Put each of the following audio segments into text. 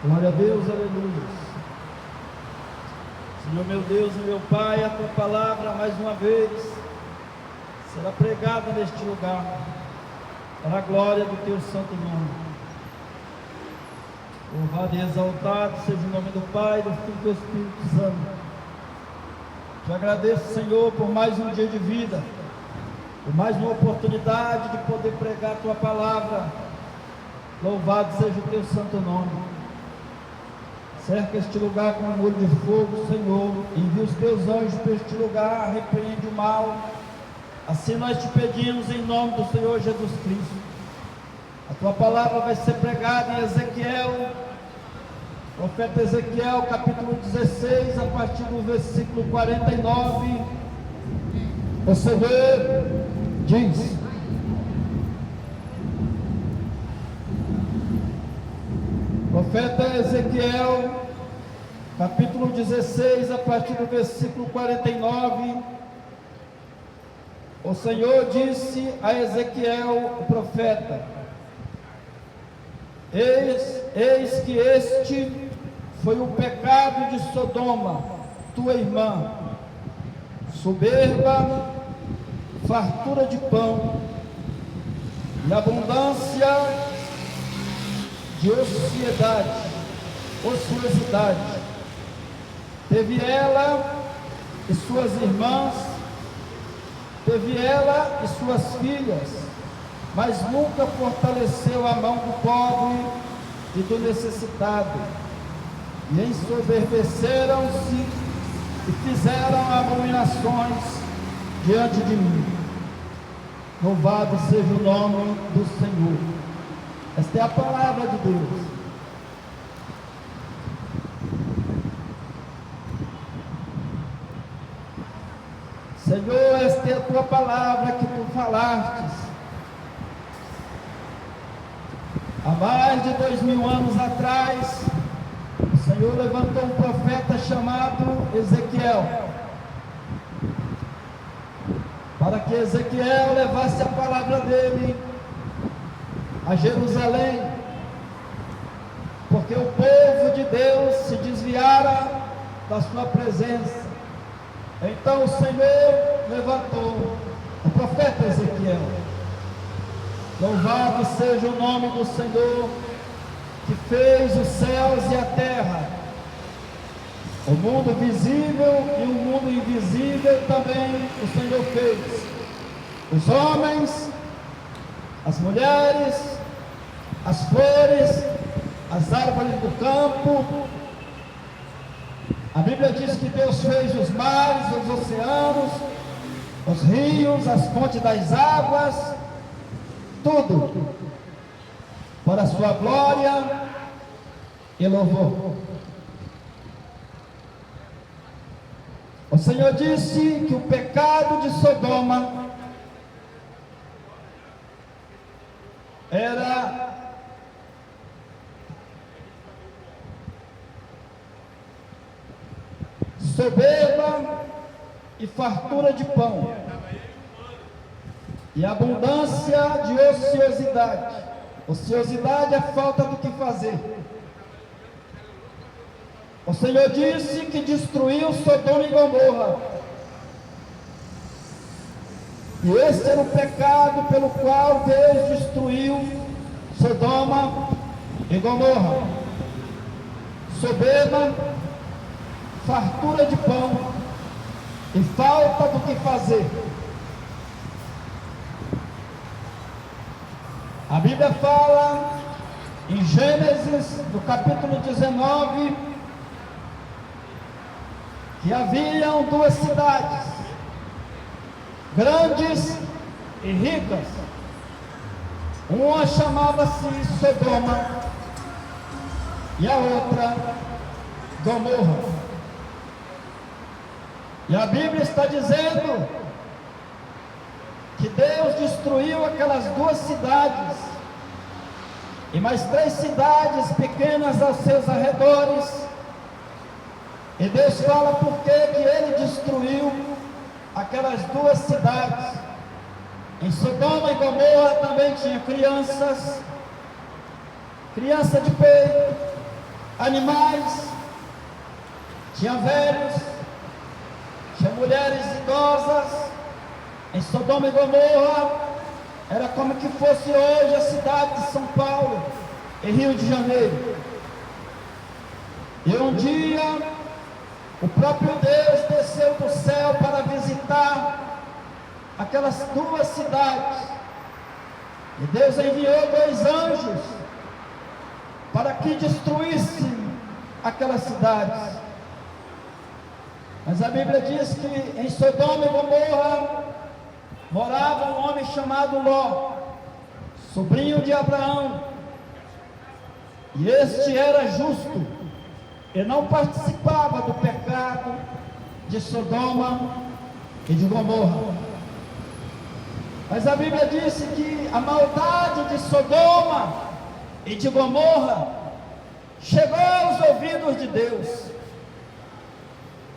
Glória a Deus, aleluia. Senhor meu Deus e meu Pai, a tua palavra mais uma vez será pregada neste lugar, para a glória do teu santo nome. Louvado e exaltado seja o nome do Pai, do Filho e do Espírito Santo. Te agradeço, Senhor, por mais um dia de vida, por mais uma oportunidade de poder pregar a tua palavra. Louvado seja o teu santo nome. Cerca este lugar com um olho de fogo, Senhor. Envia os teus anjos para este lugar, repreende o mal. Assim nós te pedimos em nome do Senhor Jesus Cristo. A tua palavra vai ser pregada em Ezequiel, profeta Ezequiel, capítulo 16, a partir do versículo 49. O Senhor diz: profeta Ezequiel, capítulo 16, a partir do versículo 49. O Senhor disse a Ezequiel, o profeta: Eis que este foi o pecado de Sodoma, tua irmã: soberba, fartura de pão e abundância de ociosidade. Teve ela e suas irmãs, teve ela e suas filhas, mas nunca fortaleceu a mão do pobre e do necessitado, e ensoberbeceram-se e fizeram abominações diante de mim. Louvado seja o nome do Senhor. Esta é a palavra de Deus. Senhor, esta é a tua palavra que tu falastes há mais de 2000 anos atrás. O Senhor levantou um profeta chamado Ezequiel, para que Ezequiel levasse a palavra dele a Jerusalém, porque o povo de Deus se desviara da sua presença. Então o Senhor levantou o profeta Ezequiel. Louvado seja o nome do Senhor, que fez os céus e a terra, o mundo visível e o mundo invisível também o Senhor fez. Os homens, as mulheres, as flores, as árvores do campo. A Bíblia diz que Deus fez os mares, os oceanos, os rios, as fontes das águas, tudo para a sua glória e louvor. O Senhor disse que o pecado de Sodoma era soberba e fartura de pão e abundância de ociosidade. Ociosidade é falta do que fazer. O Senhor disse que destruiu Sodoma e Gomorra, e esse era o pecado pelo qual Deus destruiu Sodoma e Gomorra: soberba, fartura de pão e falta do que fazer. A Bíblia fala em Gênesis, no capítulo 19, que haviam duas cidades, grandes e ricas. Uma chamava-se Sodoma e a outra Gomorra. E a Bíblia está dizendo que Deus destruiu aquelas duas cidades e mais 3 cidades pequenas aos seus arredores. E Deus fala por que ele destruiu aquelas duas cidades. Em Sodoma e Gomorra também tinha crianças, criança de peito, animais, tinha velhos, tinha mulheres idosas. Em Sodoma e Gomorra era como que fosse hoje a cidade de São Paulo, em Rio de Janeiro. E um dia o próprio Deus desceu do céu para visitar aquelas duas cidades. E Deus enviou 2 anjos para que destruíssem aquelas cidades. Mas a Bíblia diz que em Sodoma e Gomorra morava um homem chamado Ló, sobrinho de Abraão. E este era justo e não participava do pecado de Sodoma e de Gomorra. Mas a Bíblia disse que a maldade de Sodoma e de Gomorra chegou aos ouvidos de Deus.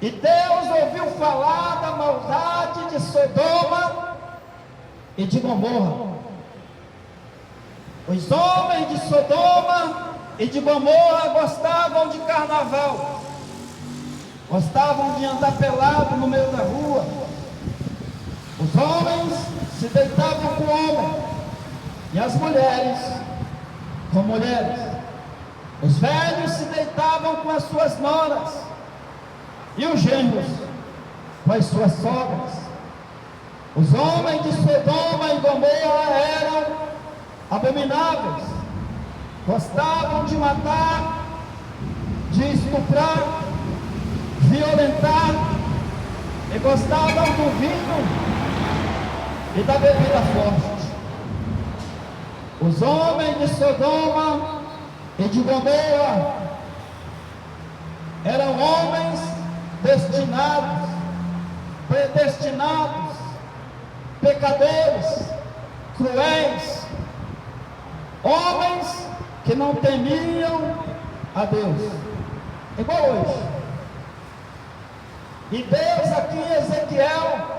E Deus ouviu falar da maldade de Sodoma e de Gomorra. Os homens de Sodoma e de Gomorra gostavam de carnaval, gostavam de andar pelado no meio da rua. Os homens se deitavam com homens e as mulheres com mulheres. Os velhos se deitavam com as suas noras e os genros com as suas sogras. Os homens de Sodoma e Gomorra eram abomináveis, gostavam de matar, de estuprar, violentar, e gostavam do vinho e da bebida forte. Os homens de Sodoma e de Gomorra eram homens destinados, predestinados, pecadores, cruéis, homens que não temiam a Deus, igual hoje. E Deus aqui em Ezequiel,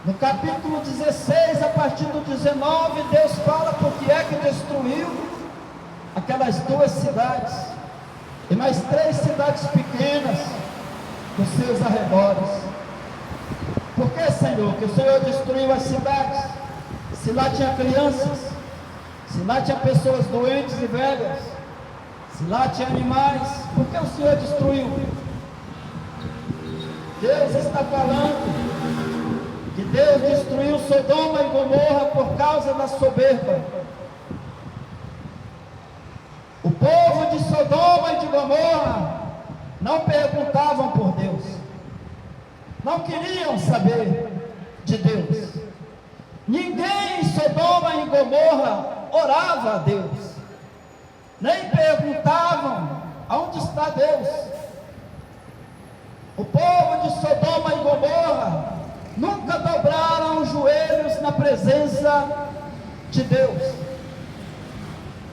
no capítulo 16, a partir do 19, Deus fala por que é que destruiu aquelas 2 cidades e mais 3 cidades pequenas dos seus arredores. Por que, Senhor, que o Senhor destruiu as cidades? Se lá tinha crianças, se lá tinha pessoas doentes e velhas, se lá tinha animais, por que o Senhor destruiu? Deus está falando que Deus destruiu Sodoma e Gomorra por causa da soberba. O povo de Sodoma e de Gomorra não perguntavam por Deus, não queriam saber de Deus. Ninguém em Sodoma e Gomorra orava a Deus, nem perguntavam aonde está Deus. O povo de Sodoma e Gomorra nunca dobraram os joelhos na presença de Deus.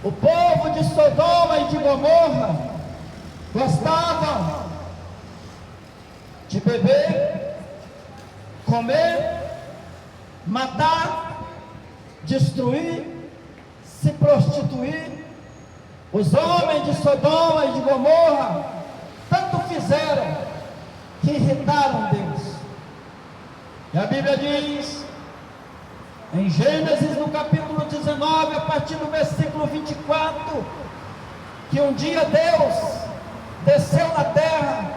O povo de Sodoma e de Gomorra gostavam de beber, comer, matar, destruir, se prostituir. Os homens de Sodoma e de Gomorra tanto fizeram que irritaram Deus. E a Bíblia diz, em Gênesis, no capítulo 19, a partir do versículo 24, que um dia Deus desceu na terra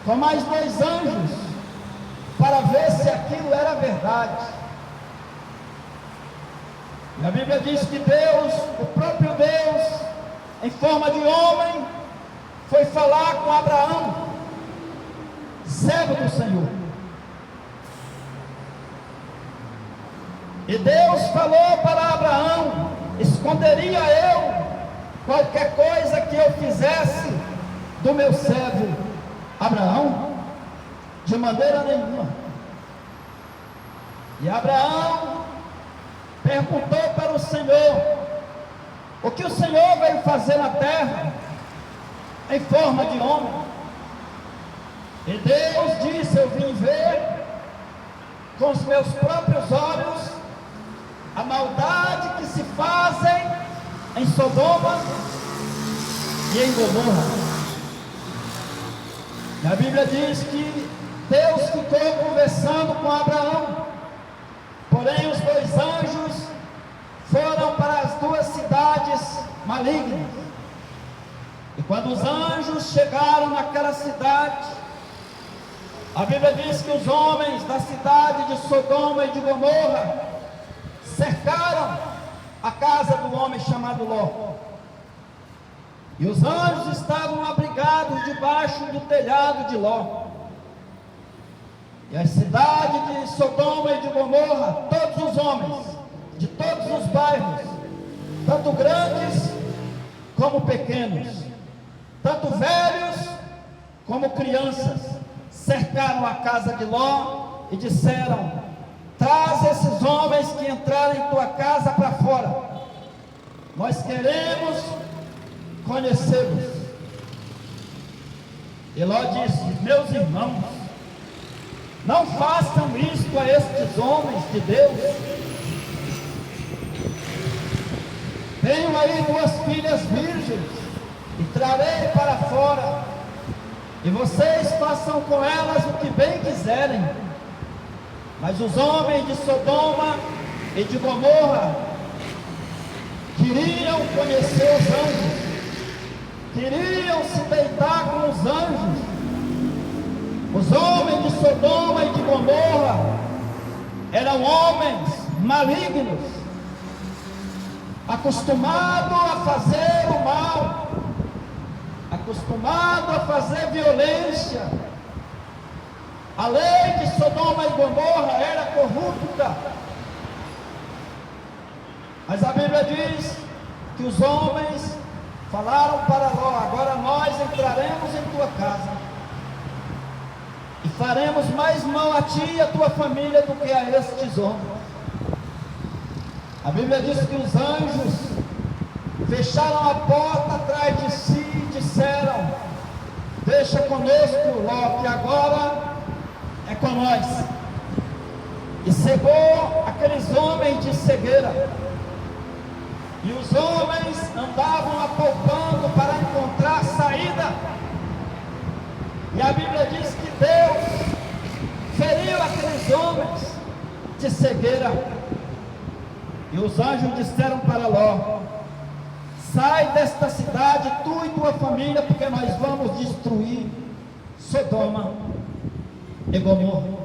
com mais 2 anjos para ver se aquilo era verdade. E a Bíblia diz que Deus, o próprio Deus, em forma de homem, foi falar com Abraão, servo do Senhor. E Deus falou para Abraão: esconderia eu qualquer coisa que eu fizesse do meu servo Abraão? De maneira nenhuma. E Abraão perguntou para o Senhor: o que o Senhor veio fazer na terra em forma de homem? E Deus disse: eu vim ver com os meus próprios olhos a maldade que se fazem em Sodoma e em Gomorra. E a Bíblia diz que Deus ficou conversando com Abraão, porém os dois anjos foram para as duas cidades malignas. E quando os anjos chegaram naquela cidade, a Bíblia diz que os homens da cidade de Sodoma e de Gomorra cercaram a casa do homem chamado Ló. E os anjos estavam abrigados debaixo do telhado de Ló. E a cidade de Sodoma e de Gomorra, todos os homens, de todos os bairros, tanto grandes como pequenos, tanto velhos como crianças, cercaram a casa de Ló e disseram: traz esses homens que entraram em tua casa para fora, nós queremos conhecê-los. E Ló disse: meus irmãos, não façam isto a estes homens de Deus. Tenho aí duas filhas virgens e trarei para fora, e vocês façam com elas o que bem quiserem. Mas os homens de Sodoma e de Gomorra queriam conhecer os anjos, queriam se deitar com os anjos. Os homens de Sodoma e de Gomorra eram homens malignos, acostumados a fazer o mal, acostumados a fazer violência. A lei de Sodoma e Gomorra era corrupta. Mas a Bíblia diz que os homens falaram para Ló: agora nós entraremos em tua casa e faremos mais mal a ti e a tua família do que a estes homens. A Bíblia diz que os anjos fecharam a porta atrás de si e disseram: deixa conosco, Ló, que agora é com nós. E cegou aqueles homens de cegueira. E os homens andavam apalpando para encontrar saída. E a Bíblia diz que Deus feriu aqueles homens de cegueira. E os anjos disseram para Ló: sai desta cidade, tu e tua família, porque nós vamos destruir Sodoma e Gomorra.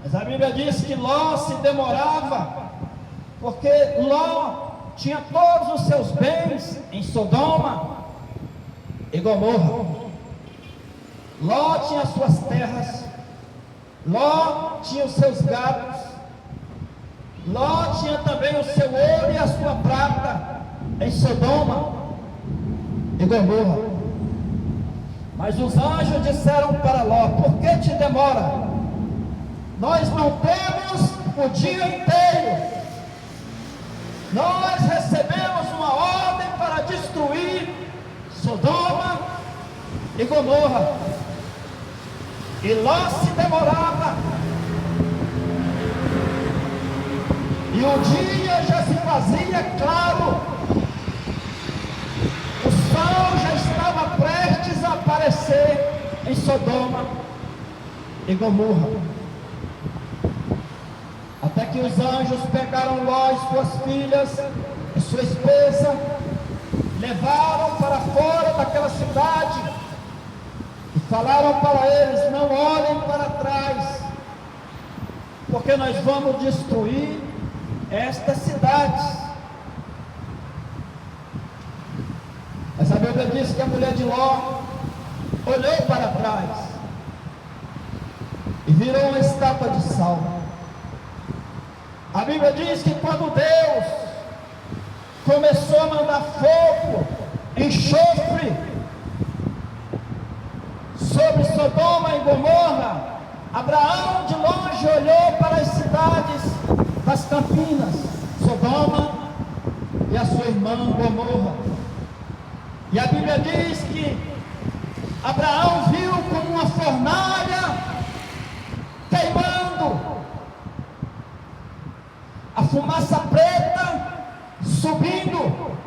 Mas a Bíblia diz que Ló se demorava, porque Ló tinha todos os seus bens em Sodoma e Gomorra. Ló tinha suas terras, Ló tinha os seus gados, Ló tinha também o seu ouro e a sua prata em Sodoma e Gomorra. Mas os anjos disseram para Ló: por que te demora? Nós não temos o dia inteiro. Nós recebemos uma ordem para destruir Sodoma e Gomorra. E Ló se demorava. E o dia já se fazia claro. O sol já estava prestes a aparecer em Sodoma e Gomorra. Até que os anjos pegaram Ló e suas filhas e sua esposa, levaram para fora daquela cidade e falaram para eles: não olhem para trás, porque nós vamos destruir estas cidades. Mas a Bíblia diz que a mulher de Ló olhou para trás e virou uma estátua de sal. A Bíblia diz que quando Deus começou a mandar fogo, enxofre sobre Sodoma e Gomorra, Abraão de longe olhou para as cidades das campinas, Sodoma e a sua irmã Gomorra. E a Bíblia diz que Abraão viu como uma fornalha queimando, a fumaça preta subindo,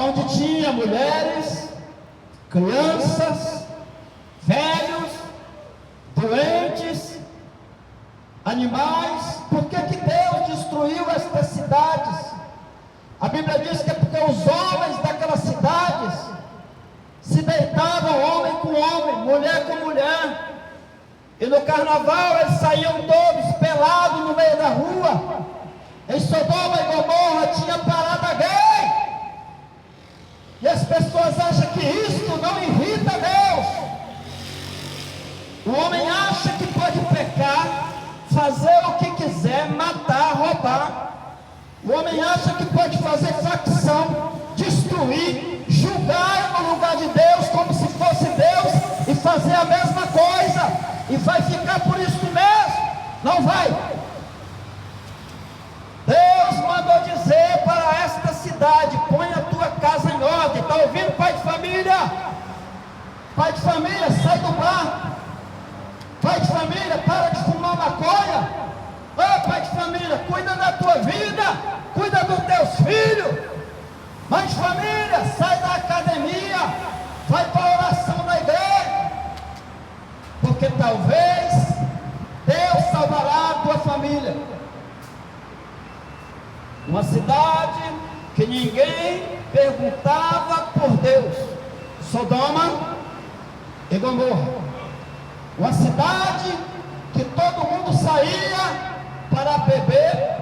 onde tinha mulheres, crianças, velhos, doentes, animais. Por que Deus destruiu estas cidades? A Bíblia diz que é porque os homens daquelas cidades se deitavam homem com homem, mulher com mulher, e no carnaval eles saíam todos pelados no meio da rua. Em Sodoma e Gomorra tinha parada gay, e as pessoas acham que isto não irrita Deus. O homem acha que pode pecar, fazer o que quiser, matar, roubar. O homem acha que pode fazer facção, destruir, julgar no lugar de Deus como se fosse Deus e fazer a mesma coisa, e vai ficar por isso mesmo. Não vai. Deus mandou dizer para esta cidade: põe a tua casa em ordem. Está ouvindo, pai de família? Pai de família, sai do bar. Pai de família, para de fumar maconha. Ô pai de família, cuida da tua vida, cuida dos teus filhos. Mãe de família, sai da academia, vai para a oração da igreja, porque talvez Deus salvará a tua família. Uma cidade que ninguém perguntava por Deus, Sodoma e Gomorra. Uma cidade que todo mundo saía para beber,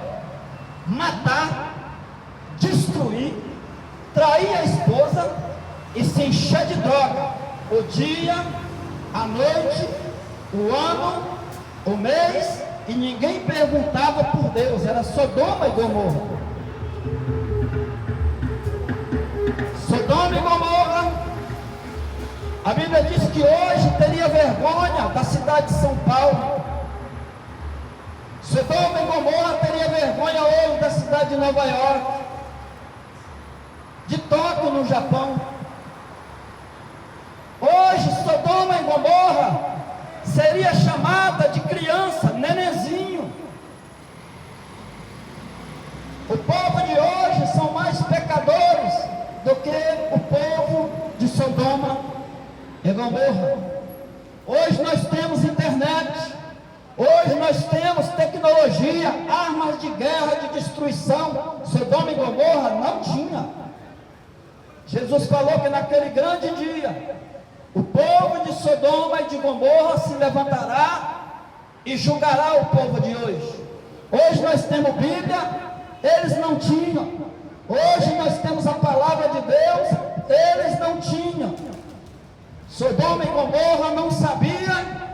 matar, destruir, trair a esposa e se encher de droga. O dia, a noite, o ano, o mês, e ninguém perguntava por Deus. Era Sodoma e Gomorra. Sodoma e Gomorra. A Bíblia diz que hoje teria vergonha da cidade de São Paulo. Sodoma e Gomorra teria vergonha hoje da cidade de Nova York, de Tóquio, no Japão. Hoje Sodoma e Gomorra seria chamada de criança, nenenzinho. O povo de hoje são mais pecadores do que o povo de Sodoma e Gomorra. Hoje nós temos internet, hoje nós temos tecnologia, armas de guerra, de destruição. Sodoma e Gomorra não tinha. Jesus falou que naquele grande dia o povo de Sodoma e de Gomorra se levantará e julgará o povo de hoje. Hoje nós temos Bíblia, eles não tinham. Hoje nós temos a palavra de Deus, eles não tinham. Sodoma e Gomorra não sabia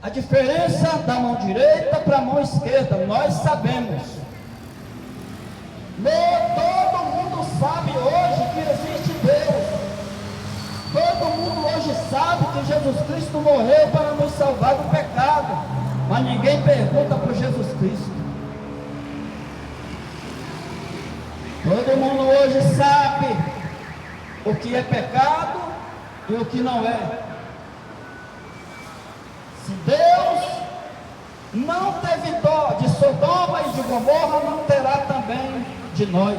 a diferença da mão direita para a mão esquerda. Nós sabemos. Todo mundo sabe hoje que existe Deus. Todo mundo hoje sabe que Jesus Cristo morreu para nos salvar do pecado, mas ninguém pergunta por Jesus Cristo. Todo mundo hoje sabe o que é pecado e o que não é. Se Deus não teve dó de Sodoma e de Gomorra, não terá também de nós.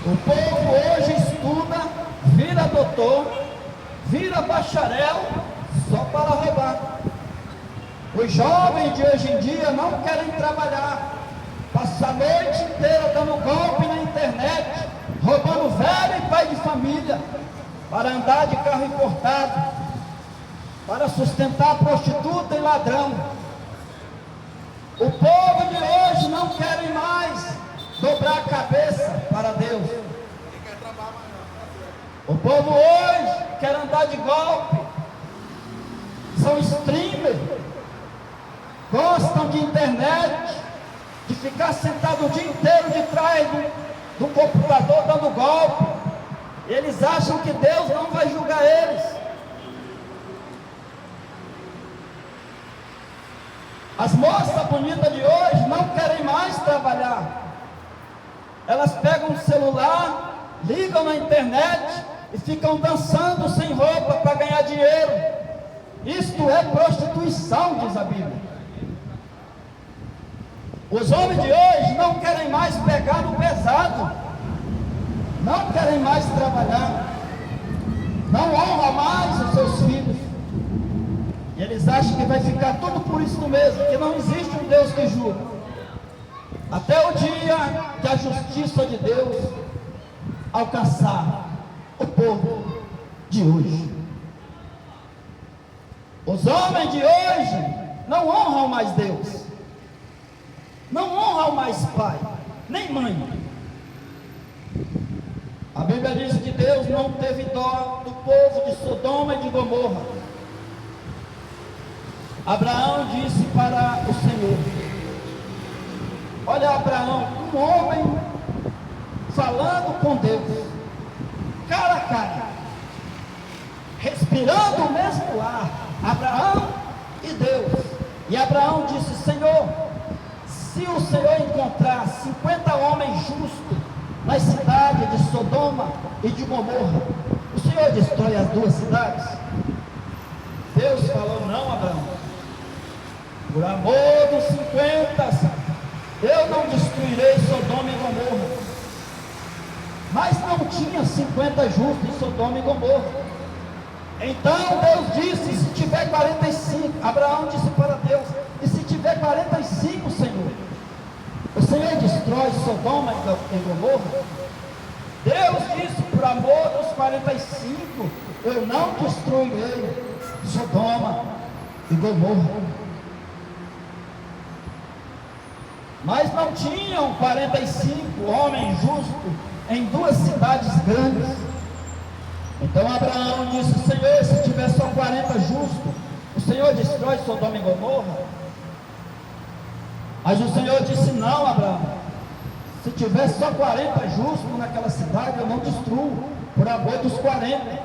O povo hoje estuda, vira doutor, vira bacharel, só para roubar. Os jovens de hoje em dia não querem trabalhar, passam a noite inteira dando golpe na internet, roubando velho e pai de família, para andar de carro importado, para sustentar prostituta e ladrão. O povo de hoje não quer mais dobrar a cabeça para Deus. O povo hoje quer andar de golpe, são streamers, gostam de internet, de ficar sentado o dia inteiro de trás do computador dando golpe. Eles acham que Deus não vai julgar eles. As moças bonitas de hoje não querem mais trabalhar. Elas pegam o celular, ligam na internet e ficam dançando sem roupa para ganhar dinheiro. Isto é prostituição, diz a Bíblia. Os homens de hoje não querem mais pegar no pesado, não querem mais trabalhar, não honram mais os seus filhos, e eles acham que vai ficar tudo por isso mesmo, que não existe um Deus que julga, até o dia que a justiça de Deus alcançar o povo de hoje. Os homens de hoje não honram mais Deus, não honram mais pai, nem mãe. A Bíblia diz que Deus não teve dó do povo de Sodoma e de Gomorra. Abraão disse para o Senhor: olha, Abraão, um homem falando com Deus, cara a cara, respirando o mesmo ar, Abraão e Deus. E Abraão disse: Senhor, se o Senhor encontrar 50 homens justos nas cidades de Sodoma e de Gomorra, o Senhor destrói as duas cidades? Deus falou: não, Abraão, por amor dos 50, eu não destruirei Sodoma e Gomorra. Mas não tinha 50 justos em Sodoma e Gomorra. Então Deus disse: se tiver 45, Abraão disse para Deus: e se tiver 45, Senhor, o Senhor destrói Sodoma e Gomorra? Deus disse: por amor dos 45, eu não destruirei Sodoma e Gomorra. Mas não tinham 45 homens justos em duas cidades grandes. Então Abraão disse: Senhor, se tiver só 40 justos, o Senhor destrói Sodoma e Gomorra? Mas o Senhor disse: não, Abraão, se tiver só 40 justos naquela cidade, eu não destruo, por amor dos 40.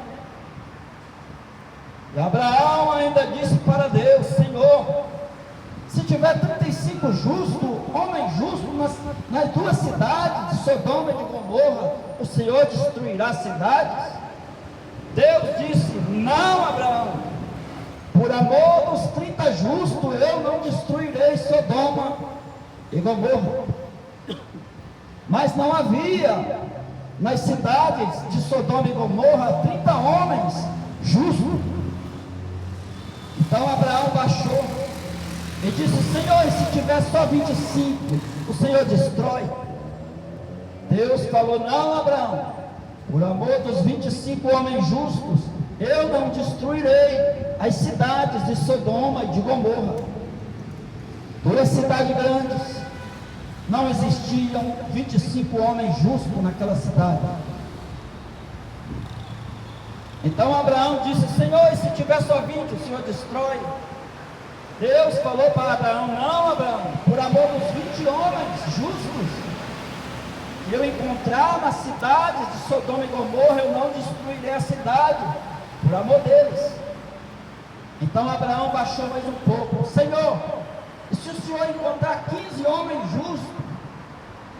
E Abraão ainda disse para Deus: Senhor, se tiver 35 justos, homens justos nas duas cidades de Sodoma e de Gomorra, o Senhor destruirá as cidades? Deus disse: não, Abraão, por amor dos 30 justos, eu não destruirei Sodoma e Gomorra. Mas não havia nas cidades de Sodoma e Gomorra 30 homens justos. Então Abraão baixou e disse: Senhor, e se tiver só 25, o Senhor destrói? Deus falou: não, Abraão, por amor dos 25 homens justos, eu não destruirei as cidades de Sodoma e de Gomorra. Duas cidades grandes, não existiam 25 homens justos naquela cidade. Então Abraão disse: Senhor, e se tiver só 20, o Senhor destrói? Deus falou para Abraão: não, Abraão, por amor dos 20 homens justos que eu encontrar nas cidades de Sodoma e Gomorra, eu não destruirei a cidade, por amor deles. Então Abraão baixou mais um pouco: Senhor, e se o Senhor encontrar 15 homens justos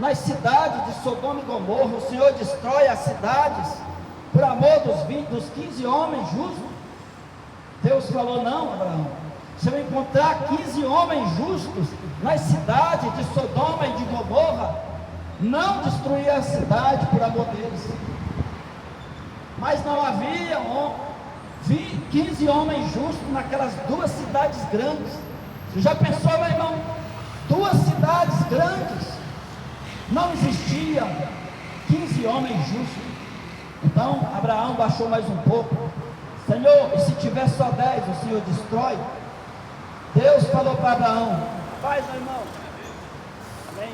nas cidades de Sodoma e Gomorra, o Senhor destrói as cidades, por amor dos 15 homens justos? Deus falou: não, Abraão, se eu encontrar 15 homens justos nas cidades de Sodoma e de Gomorra, não destruir a cidade por amor deles. Mas não havia 15 homens justos naquelas duas cidades grandes. Você já pensou, meu irmão? Duas cidades grandes, não existiam 15 homens justos. Então Abraão baixou mais um pouco: Senhor, e se tiver só 10, o Senhor destrói? Deus falou para Abraão: faz, meu irmão. Amém.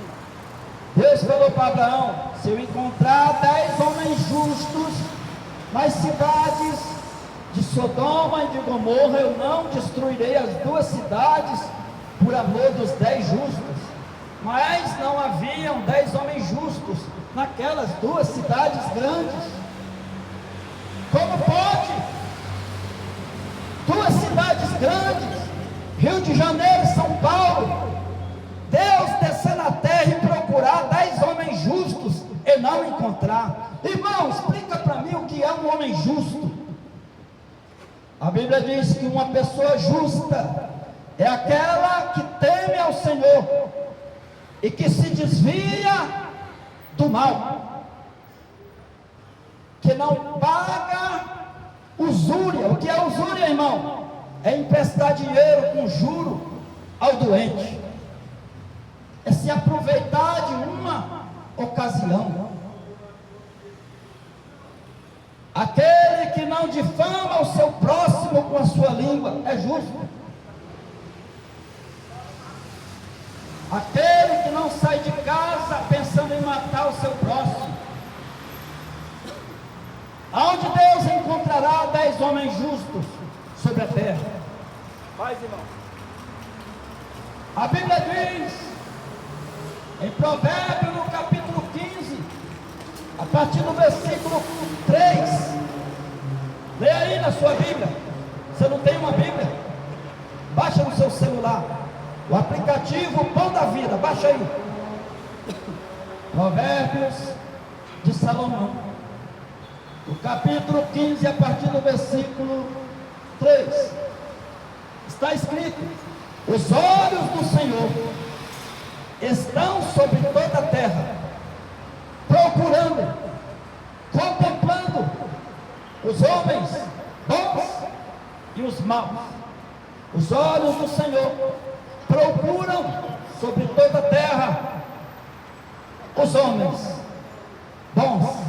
Deus falou para Abraão: se eu encontrar 10 homens justos nas cidades de Sodoma e de Gomorra, eu não destruirei as duas cidades por amor dos 10 justos. Mas não haviam 10 homens justos naquelas duas cidades grandes. Como pode? Duas cidades grandes, Rio de Janeiro e São Paulo, Deus descer na terra e procurar 10 homens justos e não encontrar. Irmão, explica para mim o que é um homem justo. A Bíblia diz que uma pessoa justa é aquela que teme ao Senhor e que se desvia do mal, que não paga usúria. O que é usúria, irmão? É emprestar dinheiro com juro ao doente, é se aproveitar de uma ocasião. Aquele que não difama o seu próximo com a sua língua é justo. Aquele que não sai de casa pensando em matar o seu próximo. Aonde Deus encontrará 10 homens justos sobre a terra? Paz, irmão. A Bíblia diz, em Provérbios, no capítulo 15, a partir do versículo 3, lê aí na sua Bíblia. Você não tem uma Bíblia? Baixa no seu celular o aplicativo Pão da Vida, baixa aí. Provérbios de Salomão, o capítulo 15, a partir do versículo 3, está escrito: os olhos do Senhor estão sobre toda a terra, procurando, contemplando os homens bons e os maus. Os olhos do Senhor procuram sobre toda a terra os homens bons.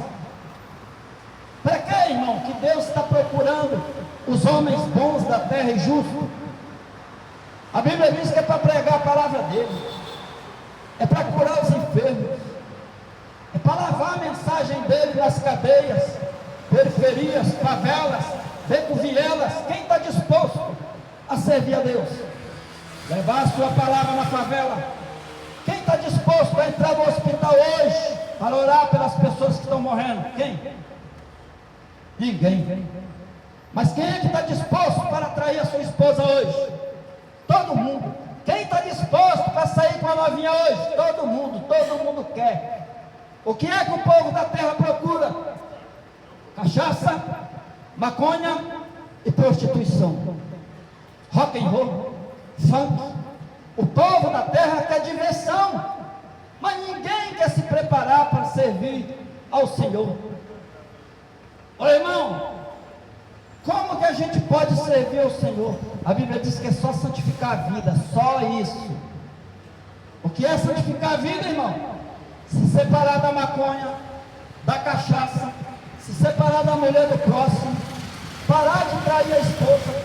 Para que, irmão, que Deus está procurando os homens bons da terra e justos? A Bíblia diz que é para pregar a palavra dele, é para curar os enfermos, é para lavar a mensagem dele nas cadeias, periferias, favelas, becos, vielas. Quem está disposto a servir a Deus? Levar a sua palavra na favela. Quem está disposto a entrar no hospital hoje para orar pelas pessoas que estão morrendo? Quem? Ninguém. Mas quem é que está disposto para atrair a sua esposa hoje? Todo mundo. Quem está disposto para sair com a novinha hoje? Todo mundo quer. O que é que o povo da terra procura? Cachaça, maconha e prostituição, rock and roll, funk. O povo da terra quer diversão, mas ninguém quer se preparar para servir ao Senhor. Ô irmão, como que a gente pode servir ao Senhor? A Bíblia diz que é só santificar a vida, só isso. O que é santificar a vida, irmão? Se separar da maconha, da cachaça, se separar da mulher do próximo, parar de trair a esposa,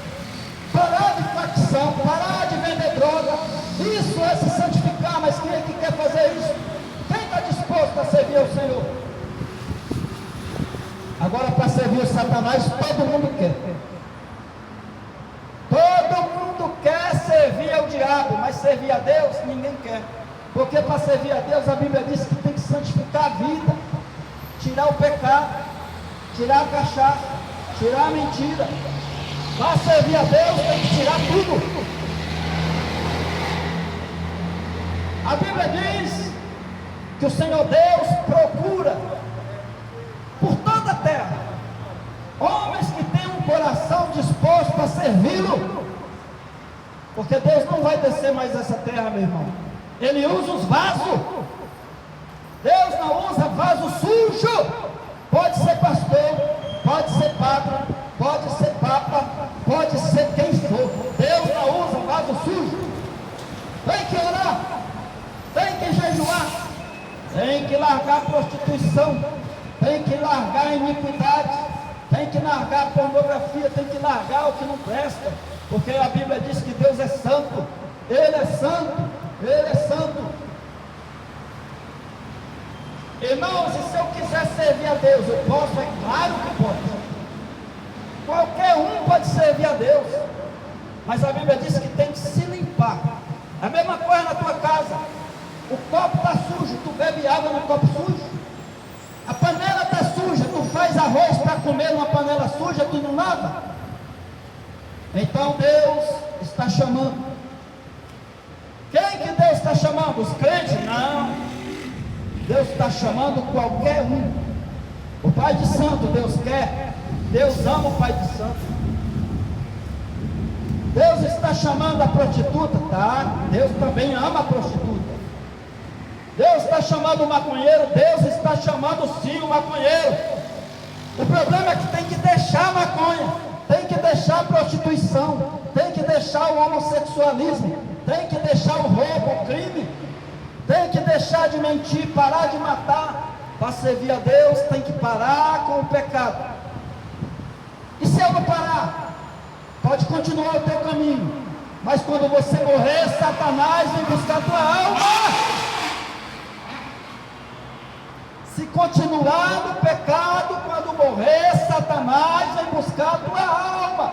parar de facção, parar de vender droga. Isso é se santificar. Mas quem é que quer fazer isso? Quem está disposto a servir ao Senhor? Agora, para servir o Satanás, todo mundo quer. Todo mundo quer servir ao diabo, mas servir a Deus, ninguém quer. Porque para servir a Deus, a Bíblia diz que tem que santificar a vida, tirar o pecado, tirar a cachaça, tirar a mentira. Para servir a Deus, tem que tirar tudo. A Bíblia diz que o Senhor Deus procura por toda a terra homens que têm um coração disposto a servi-lo, porque Deus não vai descer mais essa terra, meu irmão. Ele usa os vasos. Deus não usa vaso sujo. Pode ser pastor, pode ser padre, pode ser papa, pode ser quem for. Deus não usa vaso sujo. Tem que orar, tem que jejuar, tem que largar a prostituição, tem que largar a iniquidade, tem que largar a pornografia, tem que largar o que não presta, porque a Bíblia diz que Deus é santo, Ele é santo, Ele é santo. Irmãos, e se eu quiser servir a Deus, eu posso? É claro que posso. Qualquer um pode servir a Deus, mas a Bíblia diz que tem que se limpar. A mesma coisa na tua casa. O copo está sujo, tu bebe água no copo sujo. A panela está suja, tu faz arroz para comer numa panela suja, tu não lava. Então Deus está chamando. Quem que Deus está chamando? Os crentes? Não. Deus está chamando qualquer um. O pai de santo Deus quer. Deus ama o pai de santo. Deus está chamando a prostituta? Tá. Deus também ama a prostituta. chamando o maconheiro, Deus está chamando sim o maconheiro. O problema é que tem que deixar a maconha, tem que deixar a prostituição, tem que deixar o homossexualismo, tem que deixar o roubo, o crime, tem que deixar de mentir, parar de matar. Para servir a Deus, tem que parar com o pecado. E se eu não parar, pode continuar o teu caminho, mas quando você morrer, Satanás vem buscar a tua alma. Se continuar no pecado, quando morrer, Satanás vem buscar a tua alma.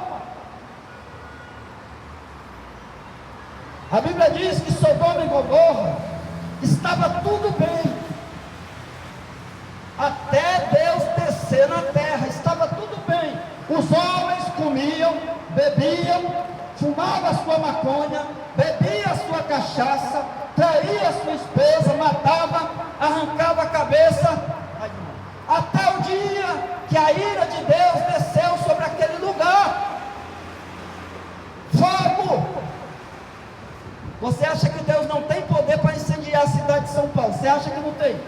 A Bíblia diz que Sodoma e Gomorra estava tudo bem, até Deus descer na terra, estava tudo bem. Os homens comiam, bebiam, fumavam a sua maconha, bebiam a sua cachaça, traía a sua esposa, matava, arrancava a cabeça, até o dia que a ira de Deus desceu sobre aquele lugar. Fogo! Você acha que Deus não tem poder para incendiar a cidade de São Paulo? Você acha que não tem?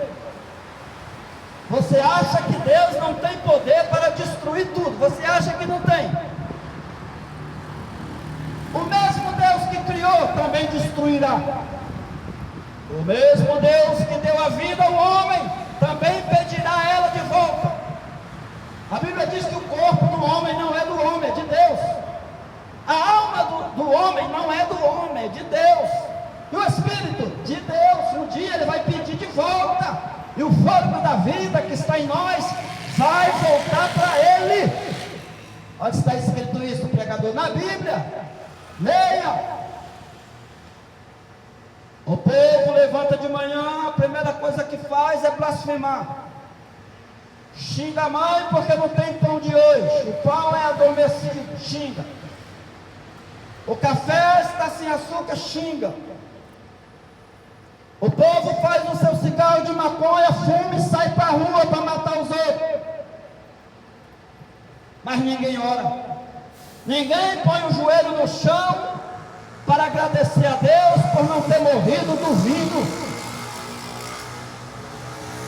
Você acha que Deus não tem poder para destruir tudo? Você acha que não tem? O mesmo Deus que criou também destruirá. O mesmo Deus que deu a vida ao homem também pedirá ela de volta. A Bíblia diz que o corpo do homem não é do homem, é de Deus. A alma do homem não é do homem, é de Deus. E o Espírito de Deus, um dia ele vai pedir de volta. E o fogo da vida que está em nós vai voltar para Ele. Onde está escrito isso, pregador? Na Bíblia. Leia. O povo levanta de manhã, a primeira coisa que faz é blasfemar. Xinga a mãe porque não tem pão de hoje. O pão é adormecido, xinga. O café está sem açúcar, xinga. O povo faz o seu cigarro de maconha, fuma e sai para a rua para matar os outros. Mas ninguém ora. Ninguém põe o joelho no chão para agradecer a Deus por não ter morrido do vinho.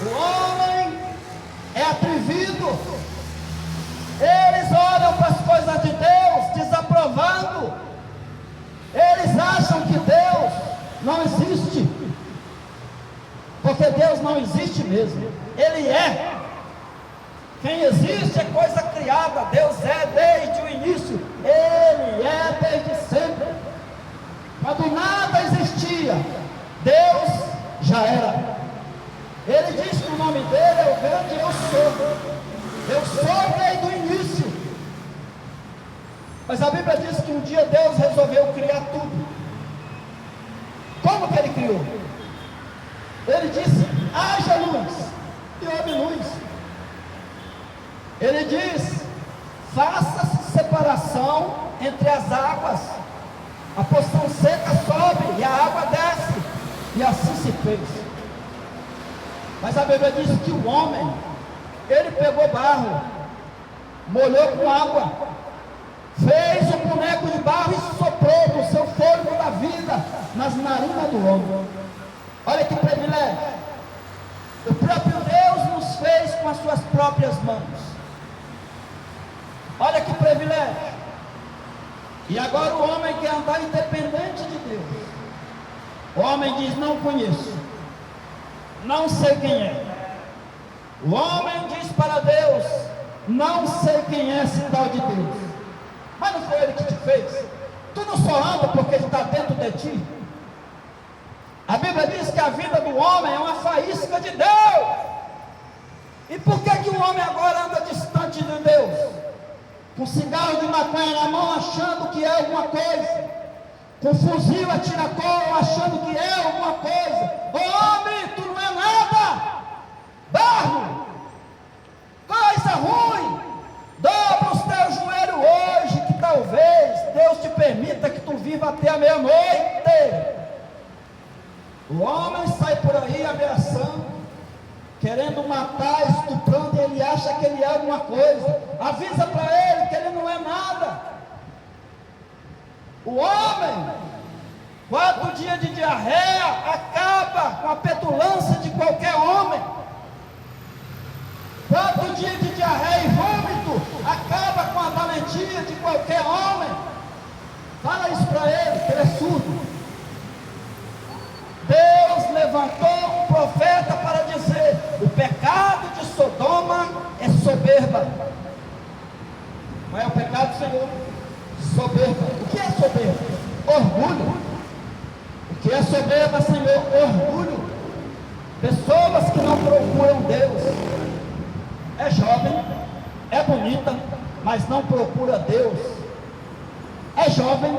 O homem é atrevido. Eles olham para as coisas de Deus desaprovando. Eles acham que Deus não existe. Porque Deus não existe mesmo. Ele é. Quem existe é coisa criada. Deus é desde o início. Ele é desde sempre. Quando nada existia, Deus já era. Ele diz que o nome dele é o grande eu sou. Eu sou desde o início. Mas a Bíblia diz que um dia Deus resolveu criar tudo. Como que ele criou? Ele disse, haja luz, e houve luz. Ele diz, faça-se separação entre as águas. A porção seca sobe e a água desce. E assim se fez. Mas a Bíblia diz que o homem, ele pegou barro, molhou com água, fez um boneco de barro e soprou do seu fôlego da vida nas narinas do homem. Olha que privilégio. O próprio Deus nos fez com as suas próprias mãos. Olha que privilégio. E agora o homem quer andar independente de Deus. O homem diz, não conheço, não sei quem é. O homem diz para Deus, não sei quem é esse tal de Deus. Mas não foi Ele que te fez. Tu não só anda porque Ele está dentro de ti. A Bíblia diz que a vida do homem é uma faísca de Deus. E por que o homem agora anda distante de Deus? Com cigarro de maconha na mão, achando que é alguma coisa. Com fuzil a tiracolo, achando que é alguma coisa. Ô homem, tu não é nada. Barro, coisa ruim. Dobra os teus joelhos hoje, que talvez Deus te permita que tu viva até a meia-noite. O homem sai por aí ameaçando, querendo matar, estuprando, e ele acha que ele é alguma coisa. Avisa para ele que ele não é nada. O homem, 4 dias de diarreia, acaba com a petulância de qualquer soberba. Qual é o pecado, Senhor? Soberba. O que é soberba? Orgulho. O que é soberba, Senhor? Orgulho. Pessoas que não procuram Deus. É jovem, é bonita, mas não procura Deus. É jovem,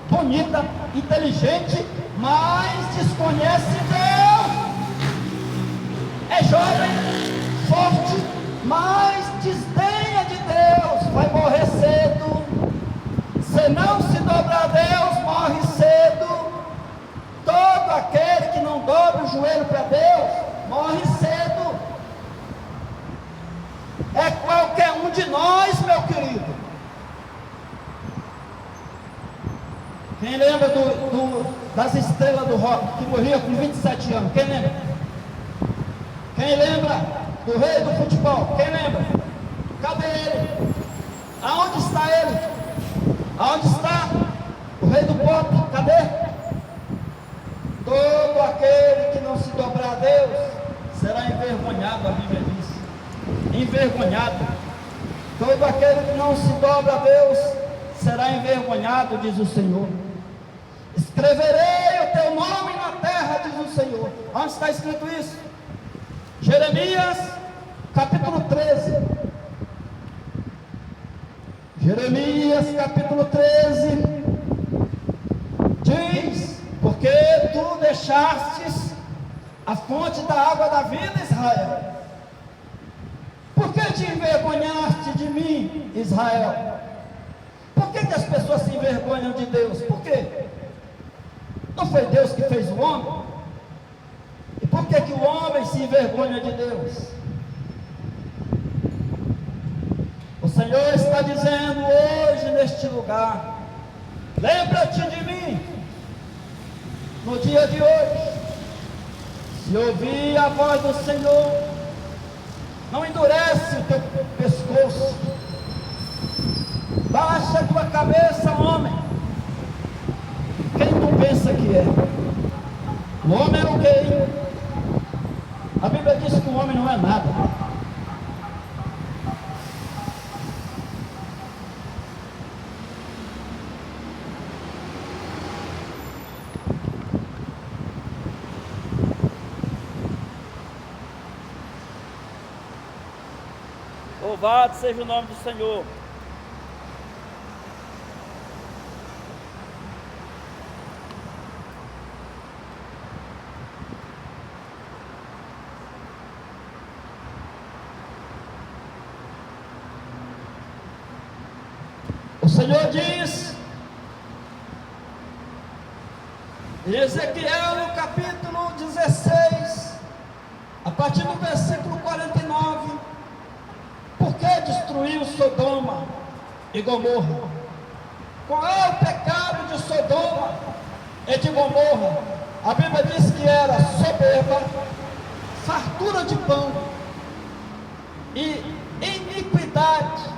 bonita, inteligente, mas desconhece Deus. É jovem, forte, mas desdenha de Deus. Vai morrer cedo. Se não se dobrar a Deus, morre cedo. Todo aquele que não dobra o joelho para Deus, morre cedo. É qualquer um de nós, meu querido. Quem lembra das estrelas do rock, que morria com 27 anos? Quem lembra? Quem lembra do rei do futebol? Quem lembra? Cadê ele? Aonde está ele? Aonde está o rei do pop? Cadê? Todo aquele que não se dobrar a Deus será envergonhado, a Bíblia diz. Envergonhado. Todo aquele que não se dobra a Deus será envergonhado, diz o Senhor. Escreverei o teu nome na terra, diz o Senhor. Onde está escrito isso? Jeremias, capítulo 13. Jeremias, capítulo 13. Diz: porque tu deixastes a fonte da água da vida, Israel. Por que te envergonhaste de mim, Israel? Por que as pessoas se envergonham de Deus? Por quê? Não foi Deus que fez o homem? E por que o homem se envergonha de Deus? O Senhor está dizendo hoje neste lugar: lembra-te de mim no dia de hoje. Se ouvir a voz do Senhor, não endurece o teu pescoço. Baixa a tua cabeça, homem. Quem tu pensa que é? O homem é o quê? A Bíblia diz que o homem não é nada. Louvado seja o nome do Senhor. O Senhor diz em Ezequiel, no capítulo 16, a partir do versículo 49, por que destruiu Sodoma e Gomorra? Qual é o pecado de Sodoma e de Gomorra? A Bíblia diz que era soberba, fartura de pão e iniquidade.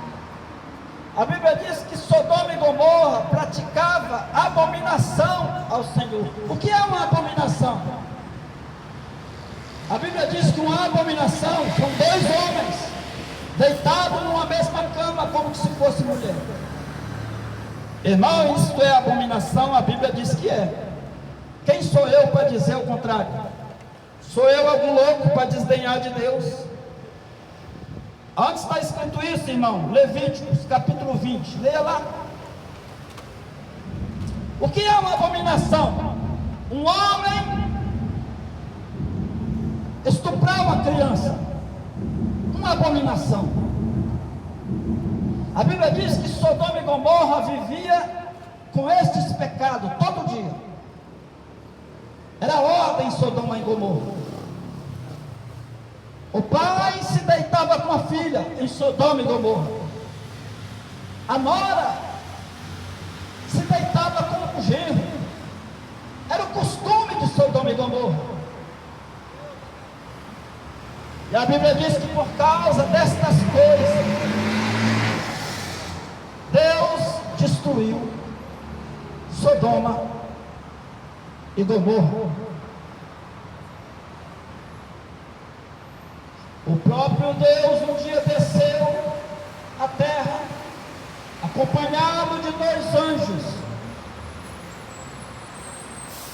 A Bíblia diz que Sodoma e Gomorra praticava abominação ao Senhor. O que é uma abominação? A Bíblia diz que uma abominação são dois homens deitados numa mesma cama, como se fosse mulher. Irmão, isto é abominação, a Bíblia diz que é. Quem sou eu para dizer o contrário? Sou eu algum louco para desdenhar de Deus? Onde está escrito isso, irmão? Levíticos, capítulo 20. Leia lá. O que é uma abominação? Um homem estuprar uma criança. Uma abominação. A Bíblia diz que Sodoma e Gomorra vivia com estes pecados todo dia. Era ordem em Sodoma e Gomorra. O pai se deitava com a filha em Sodoma e Gomorra. A nora se deitava com o genro. Era o costume de Sodoma e Gomorra. E a Bíblia diz que por causa destas coisas, Deus destruiu Sodoma e Gomorra. O próprio Deus um dia desceu acompanhado de 2 anjos.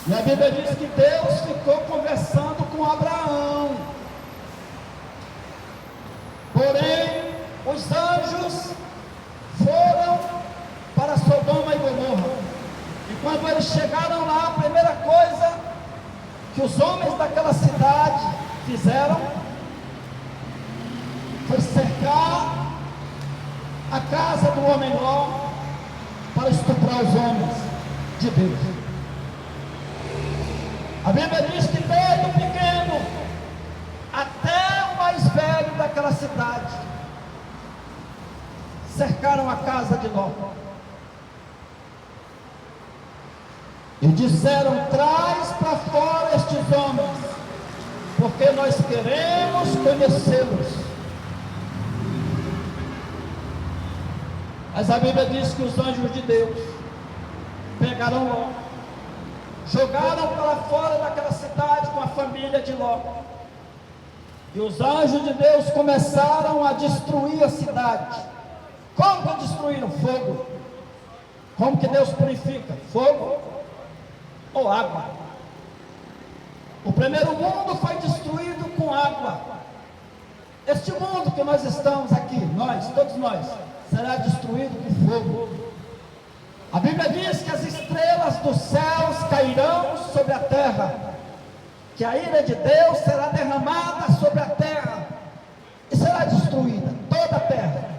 E a Bíblia diz que Deus ficou conversando com Abraão. Porém, os anjos foram para Sodoma e Gomorra. E quando eles chegaram lá, a primeira coisa que os homens daquela cidade fizeram foi cercar a casa do homem Ló para estuprar os homens de Deus. A Bíblia diz que desde o pequeno até o mais velho daquela cidade cercaram a casa de Ló e disseram: traz para fora estes homens, porque nós queremos conhecê-los. Mas a Bíblia diz que os anjos de Deus pegaram Ló, jogaram para fora daquela cidade com a família de Ló, e os anjos de Deus começaram a destruir a cidade. Como que destruíram? Fogo. Como que Deus purifica? Fogo ou água? O primeiro mundo foi destruído com água. Este mundo que nós estamos aqui, nós, todos nós, será destruído com fogo. A Bíblia diz que as estrelas dos céus cairão sobre a terra, que a ira de Deus será derramada sobre a terra e será destruída, toda a terra,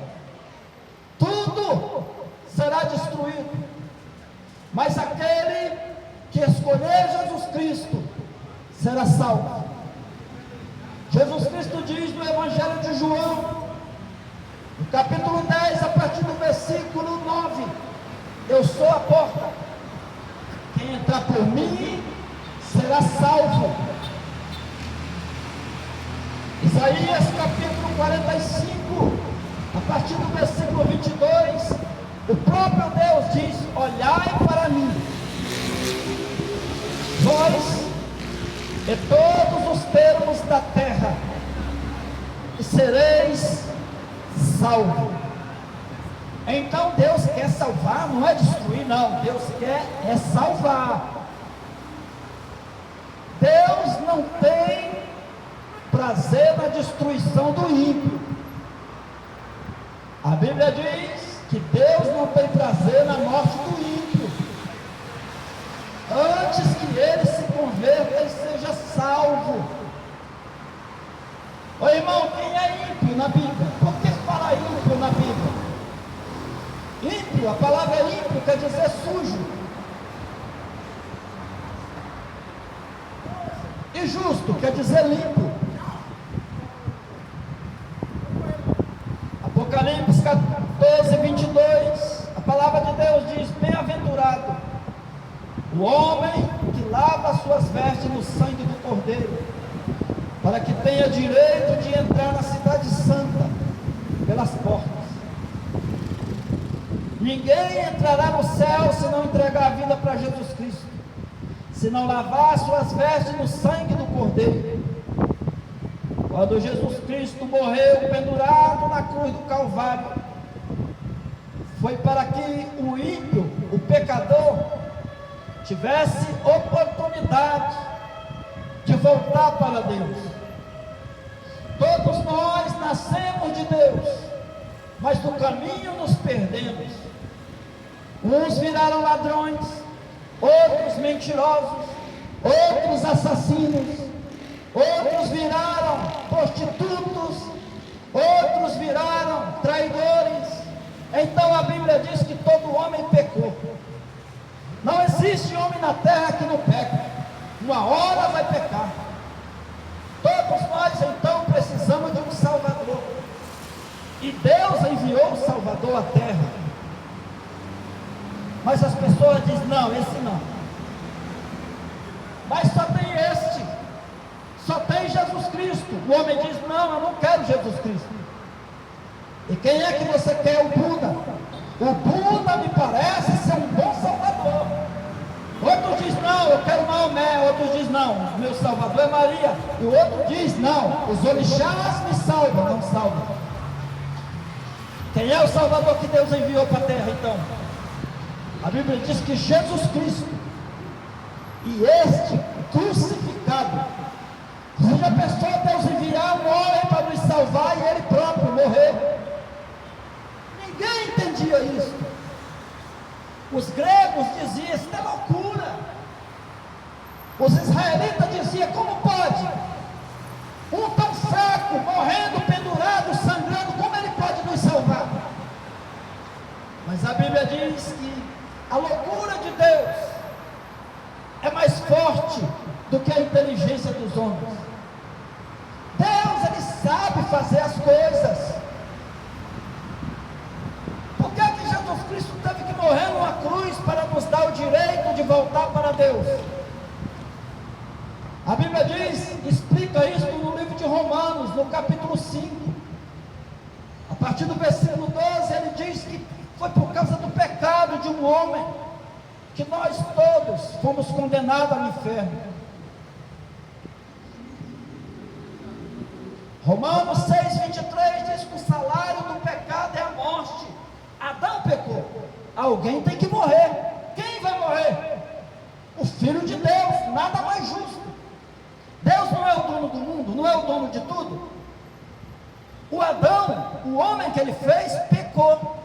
tudo será destruído. Mas aquele que escolher Jesus Cristo será salvo. Jesus Cristo diz no Evangelho de João, no capítulo 10, a partir do versículo 9: eu sou a porta, quem entrar por mim será salvo. Isaías capítulo 45, a partir do versículo 22, o próprio Deus diz: olhai para mim, vós e todos os termos da terra, e sereis salvos. Então Deus quer salvar, não é destruir, não. Deus quer é salvar. Deus não tem prazer na destruição do ímpio. A Bíblia diz que Deus não tem prazer na morte do ímpio, antes que ele se converta e seja salvo. Ô irmão, quem é ímpio na Bíblia? Por que fala ímpio na Bíblia? Ímpio, a palavra ímpio quer dizer sujo. E justo quer dizer limpo. Apocalipse 14, 22, a palavra de Deus diz: bem-aventurado o homem que lava as suas vestes no sangue do Cordeiro, para que tenha direito de entrar na cidade santa pelas portas. Ninguém entrará no céu se não entregar a vida para Jesus Cristo, se não lavar as suas vestes no sangue do Cordeiro. Quando Jesus Cristo morreu pendurado na cruz do Calvário, foi para que o ímpio, o pecador, tivesse oportunidade de voltar para Deus. Todos nós nascemos de Deus, mas no caminho nos perdemos. Uns viraram ladrões, outros mentirosos, outros assassinos, outros viraram prostitutos, outros viraram traidores. Então a Bíblia diz que todo homem pecou. Não existe homem na terra que não peca. Uma hora vai pecar. Todos nós então precisamos de um Salvador. E Deus enviou o Salvador à terra. Mas as pessoas dizem: não, esse não. Mas só tem este. Só tem Jesus Cristo. O homem diz: não, eu não quero Jesus Cristo. E quem é que você quer? O Buda. O Buda me parece ser um bom Salvador. Outro diz: não, eu quero Maomé. Outro diz: não, meu Salvador é Maria. E o outro diz: não, os orixás me salvam. Não salvam. Quem é o Salvador que Deus enviou para a terra então? A Bíblia diz que Jesus Cristo, e este crucificado. Você já pensou Deus enviar um homem para nos salvar e ele próprio morrer? Ninguém entendia isso. Os gregos diziam, isso é loucura. Os israelitas diziam, como pode? Um tão fraco, morrendo, pendurado, sangrando, como ele pode nos salvar? Mas a Bíblia diz que a loucura de Deus é mais forte do que a inteligência dos homens. Deus, ele sabe fazer as coisas. Por que Jesus Cristo teve que morrer numa cruz para nos dar o direito de voltar para Deus? A Bíblia explica isso no livro de Romanos, no capítulo 5. A partir do versículo 12, ele diz que foi por causa do pecado de um homem que nós todos fomos condenados ao inferno. Romanos 6,23 diz que o salário do pecado é a morte. Adão pecou, alguém tem que morrer. Quem vai morrer? O Filho de Deus, nada mais justo. Deus não é o dono do mundo, não é o dono de tudo. O Adão, o homem que ele fez, pecou.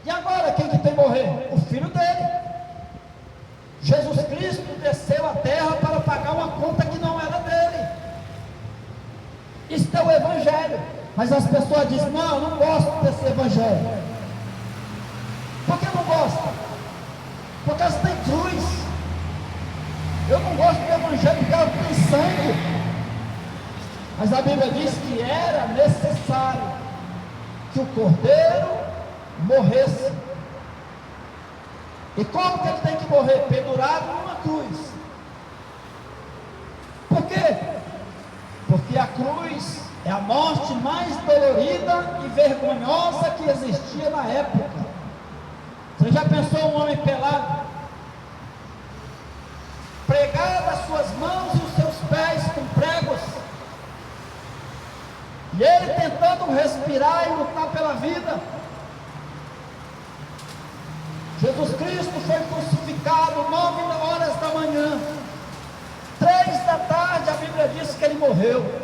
E agora quem que tem que morrer? O filho dele. Jesus Cristo desceu à terra para pagar uma conta que não era dele. Isso é o Evangelho. Mas as pessoas dizem, não, eu não gosto desse Evangelho. Por que não gosta? Por causa tem cruz. Eu não gosto do Evangelho porque ela tem sangue. Mas a Bíblia diz que era necessário que o Cordeiro morresse. E como que ele tem que morrer? Pendurado numa cruz. Por quê? Porque a cruz é a morte mais dolorida e vergonhosa que existia na época. Você já pensou um homem pelado? Pregado as suas mãos e os seus pés com pregos, e ele tentando respirar e lutar pela vida. Jesus Cristo foi crucificado 9 horas da manhã, 3 da tarde a Bíblia diz que ele morreu.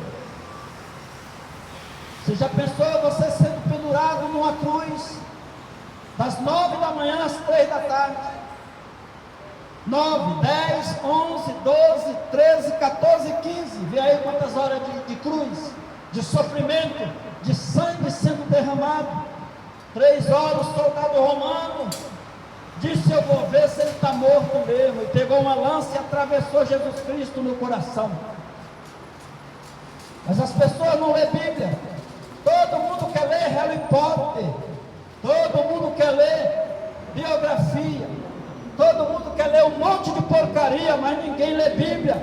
Você já pensou você sendo pendurado numa cruz, das 9 da manhã às 3 da tarde? 9, 10, 11, 12, 13, 14, 15, vê aí quantas horas de cruz, de sofrimento, de sangue sendo derramado. 3 horas, o soldado romano disse, eu vou ver se ele está morto mesmo, e pegou uma lança e atravessou Jesus Cristo no coração. Mas as pessoas não lêem Bíblia. Todo mundo quer ler Harry Potter, todo mundo quer ler biografia, todo mundo quer ler um monte de porcaria, mas ninguém lê Bíblia.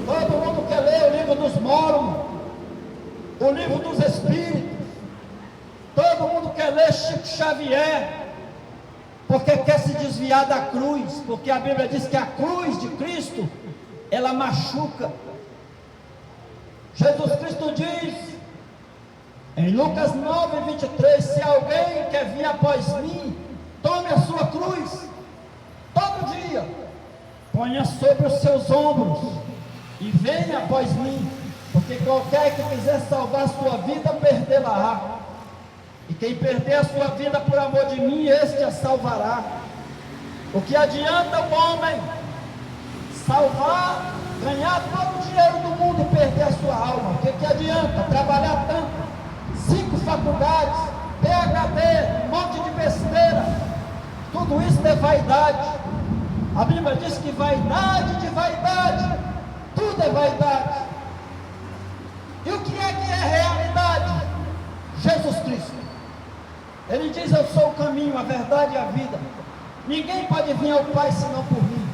Todo mundo quer ler o livro dos Mormons, o livro dos Espíritos. Todo mundo quer ler Chico Xavier, porque quer se desviar da cruz, porque a Bíblia diz que a cruz de Cristo, ela machuca. Jesus Cristo diz, em Lucas 9:23, se alguém quer vir após mim, tome a sua cruz, todo dia, ponha sobre os seus ombros, e venha após mim, porque qualquer que quiser salvar a sua vida, perdê-la-á, e quem perder a sua vida por amor de mim, este a salvará. O que adianta o homem salvar, ganhar todo o dinheiro do mundo e perder a sua alma? O que adianta trabalhar tanto, 5 faculdades, PhD, um monte de besteira? Tudo isso é vaidade. A Bíblia diz que vaidade de vaidade, tudo é vaidade. E o que é realidade? Jesus Cristo. Ele diz, eu sou o caminho, a verdade e a vida. Ninguém pode vir ao Pai senão por mim.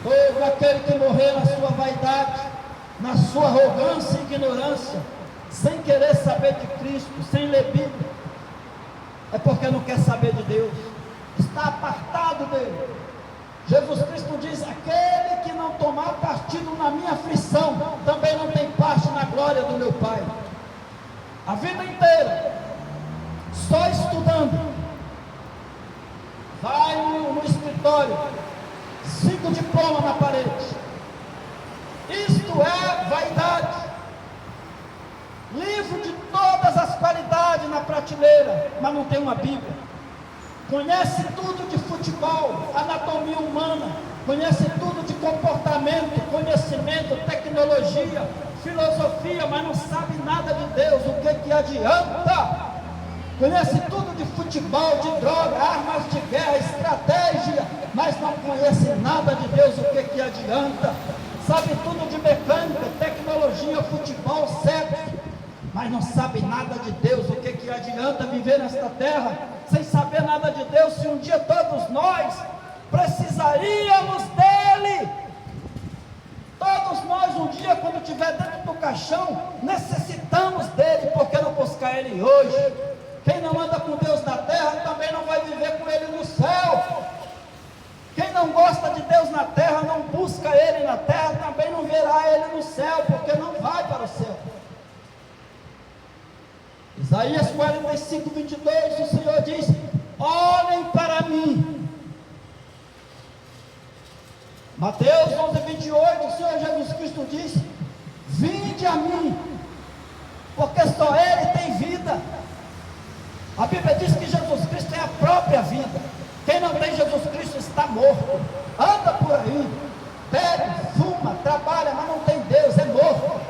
Todo aquele que morrer na sua vaidade, na sua arrogância e ignorância, sem querer saber de Cristo, sem ler Bíblia, é porque não quer saber de Deus, está apartado dele. Jesus Cristo diz, aquele que não tomar partido na minha aflição, também não tem parte na glória do meu Pai. a vida inteira, só estudando, vai no escritório, 5 diplomas na parede. Isto é vaidade. Livro de todas as qualidades na prateleira, mas não tem uma Bíblia. Conhece tudo de futebol, anatomia humana, conhece tudo de comportamento, conhecimento, tecnologia, filosofia, mas não sabe nada de Deus. O que adianta? Conhece tudo de futebol, de droga, armas de guerra, estratégia, mas não conhece nada de Deus. O que adianta? Sabe tudo de mecânica, tecnologia, futebol, sexo, mas não sabe nada de Deus. O que adianta viver nesta terra sem saber nada de Deus, se um dia todos nós precisaríamos dele? Todos nós um dia, quando estiver dentro do caixão, necessitamos dele. Por que não buscar ele hoje? Quem não anda com Deus na terra, também não vai viver com ele no céu. Quem não gosta de Deus na terra, não busca ele na terra, também não verá ele no céu, porque não vai para o céu. Isaías 45, 22, o Senhor diz: olhem para mim. Mateus 11, 28, o Senhor Jesus Cristo diz: vinde a mim, porque só ele tem vida. A Bíblia diz que Jesus Cristo é a própria vida. Quem não tem Jesus Cristo está morto. Anda por aí, bebe, fuma, trabalha, mas não tem Deus, é morto.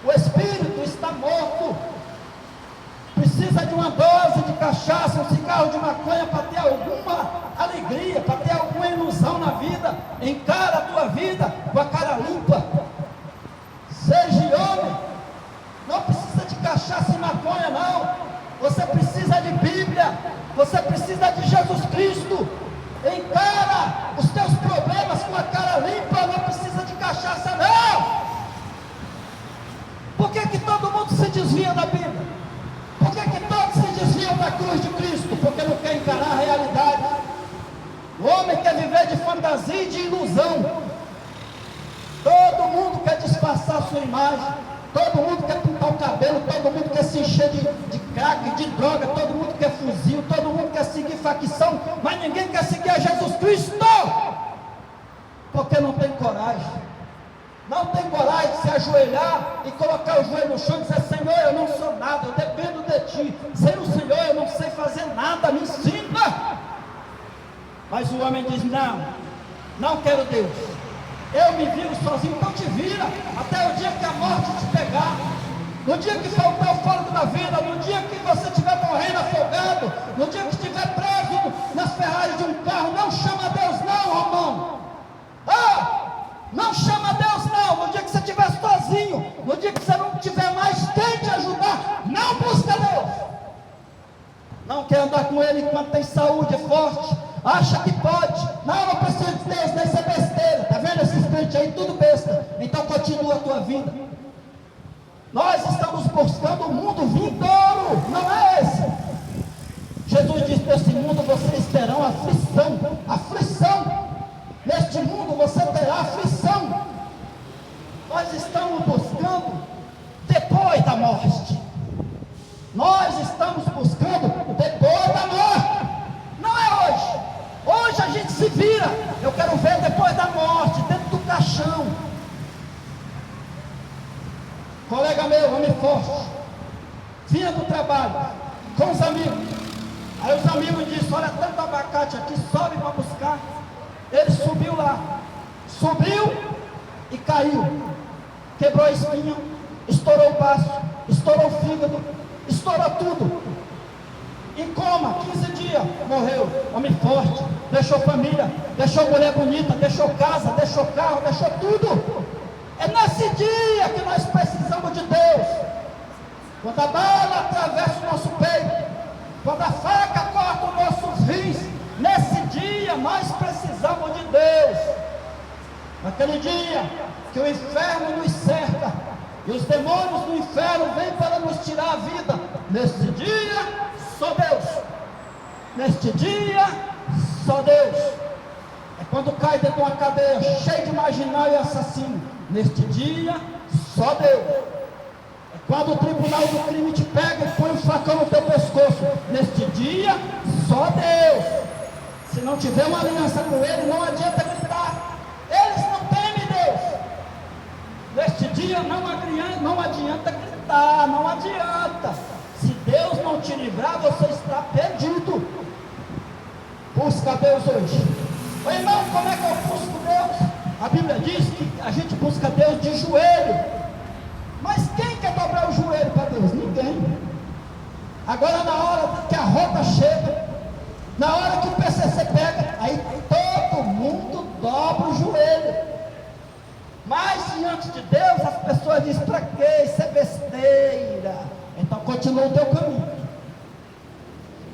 O espírito está morto. Precisa de uma dose de cachaça, um cigarro de maconha para ter alguma alegria, para ter alguma ilusão na vida. Encara a tua vida com a cara limpa. Seja homem. Não precisa de cachaça e maconha, não. Você precisa de Bíblia. Você precisa de Jesus Cristo. Encara os teus problemas com a cara limpa. Não precisa de cachaça, não. Por que todo mundo se desvia da Bíblia? Por que todos se desviam da cruz de Cristo? Porque não quer encarar a realidade. O homem quer viver de fantasia e de ilusão. Todo mundo quer disfarçar a sua imagem. Todo mundo quer pintar o cabelo. Todo mundo quer se encher de crack, de droga. Todo mundo quer fuzil. Todo mundo quer seguir facção. Mas ninguém quer seguir a Jesus Cristo. Porque não tem coragem. Não tem coragem de se ajoelhar e colocar o joelho no chão e dizer: Senhor, eu não sou nada, eu dependo de Ti. Sem o Senhor eu não sei fazer nada, me ensina. Mas o homem diz: não quero Deus. Eu me viro sozinho. Então te vira, até o dia que a morte te pegar. No dia que faltar o fôlego da vida, no dia que você estiver morrendo afogado, no dia que estiver preso nas ferragens de um carro, não chama Deus não, Romão. Não chama Deus não. No dia que você estiver sozinho, no dia que você não tiver mais quem te ajudar, não busca Deus. Não quer andar com Ele enquanto tem saúde, é forte, acha que pode. Não precisa de Deus, isso é besteira. Está vendo esses crentes aí, tudo besta. Então continua a tua vida. Nós estamos buscando o mundo vindouro, não é esse. Jesus disse: neste mundo vocês terão aflição. Aflição. Neste mundo você terá aflição. Nós estamos buscando depois da morte. Nós estamos buscando depois da morte. Não é hoje. Hoje a gente se vira. Eu quero ver depois da morte, dentro do caixão. Colega meu, homem forte, vinha do trabalho com os amigos. Aí os amigos disseram: olha, tanto abacate aqui, sobe para buscar. Ele subiu lá, subiu e caiu, quebrou a espinha, estourou o baço, estourou o fígado, estourou tudo, em coma, 15 dias, morreu. Homem forte, deixou família, deixou mulher bonita, deixou casa, deixou carro, deixou tudo. É nesse dia que nós precisamos de Deus. Quando a bala atravessa o nosso peito, quando a faca corta os nossos rins, nesse dia nós precisamos de Deus. Naquele dia que o inferno nos cerca e os demônios do inferno vêm para nos tirar a vida, nesse dia só Deus. Neste dia só Deus. É quando cai dentro de uma cadeia cheia de marginal e assassino. Neste dia só Deus. É Quando o tribunal do crime te pega e põe um facão no teu pescoço, neste dia, só Deus. Se não tiver uma aliança com Ele, não adianta gritar. Eles não temem Deus. Neste dia, não adianta gritar, não adianta. Se Deus não te livrar, você está perdido. Busca Deus hoje. Ô irmão, como é que eu busco Deus? A Bíblia diz que a gente busca Deus de joelho. Mas quem quer dobrar o joelho para Deus? Ninguém. Agora, na hora que a rota chega, na hora que o PCC pega, aí todo mundo dobra o joelho. Mas diante de Deus, as pessoas dizem: para quê? Isso é besteira. Então continua o teu caminho.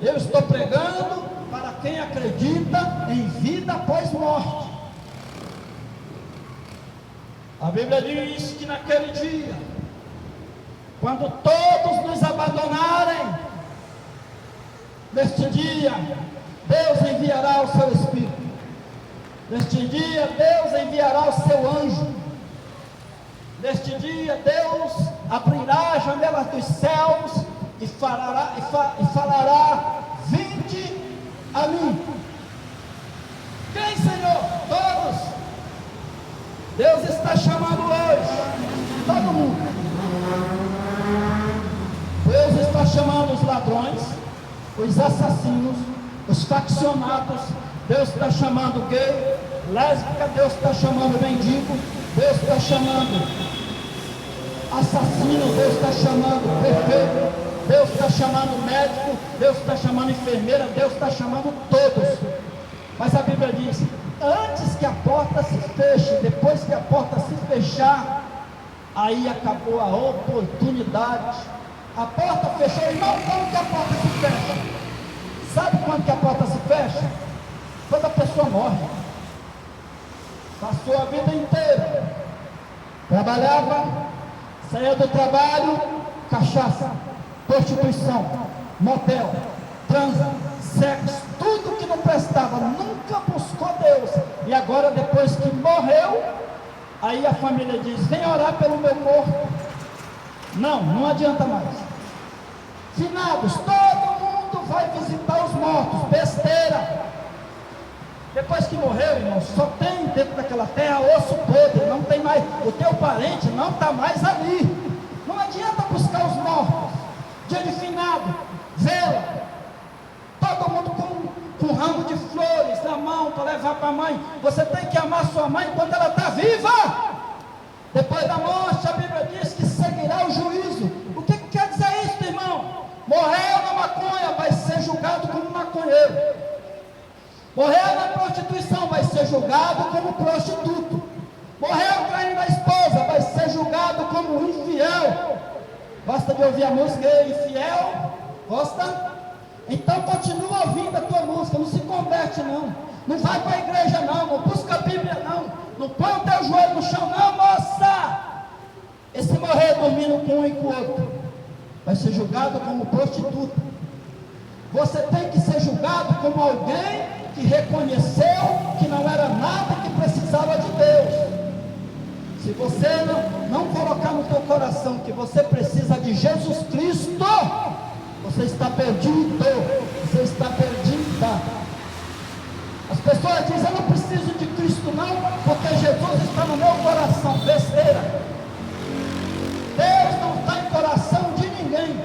Eu estou pregando para quem acredita em vida após morte. A Bíblia diz que naquele dia, quando todos nos abandonarem, neste dia, Deus enviará o seu Espírito. Neste dia, Deus enviará o seu anjo. Neste dia, Deus abrirá as janelas dos céus e falará: vinde a mim. Quem, Senhor? Todos. Deus está chamando hoje todo mundo. Deus está chamando os ladrões, os assassinos, os faccionados. Deus está chamando gay, lésbica. Deus está chamando mendigo. Deus está chamando assassino. Deus está chamando prefeito. Deus está chamando médico. Deus está chamando enfermeira. Deus está chamando todos. Mas a Bíblia diz: antes que a porta se feche, depois que a porta se fechar, aí acabou a oportunidade. A porta fechou. Irmão, como que a porta se fecha? Sabe quando que a porta se fecha? Quando a pessoa morre. Passou a vida inteira, trabalhava, saía do trabalho, cachaça, prostituição, motel, transa, sexo, tudo que não prestava, nunca buscou Deus. E agora, depois que morreu, aí a família diz: vem orar pelo meu corpo. Não adianta mais. Finados, todo mundo vai visitar os mortos. Besteira. Depois que morreu, irmão, só tem dentro daquela terra osso podre. Não tem mais. O teu parente não está mais ali. Não adianta buscar os mortos. Dia de finado, vela. Todo mundo com um ramo de flores na mão para levar para a mãe. Você tem que amar sua mãe enquanto ela está viva. Depois da morte, a Bíblia diz que seguirá o juízo. O que quer dizer isso, irmão? Morreu na maconha, vai ser julgado como maconheiro. Morreu na prostituição, vai ser julgado como prostituto. Morreu traindo a esposa, vai ser julgado como infiel. Gosta de ouvir a música infiel? Gosta? Então continua ouvindo a tua música, não se converte não. Não vai para a igreja não busca a Bíblia não põe o teu joelho no chão não, moça. Esse morrer dormindo com um e com o outro, vai ser julgado como prostituta. Você tem que ser julgado como alguém que reconheceu que não era nada, que precisava de Deus. Se você não colocar no teu coração que você precisa de Jesus Cristo, você está perdido, você está perdida. As pessoas dizem: eu não preciso de Cristo não, porque Jesus está no meu coração. Besteira. Deus não está em coração de ninguém.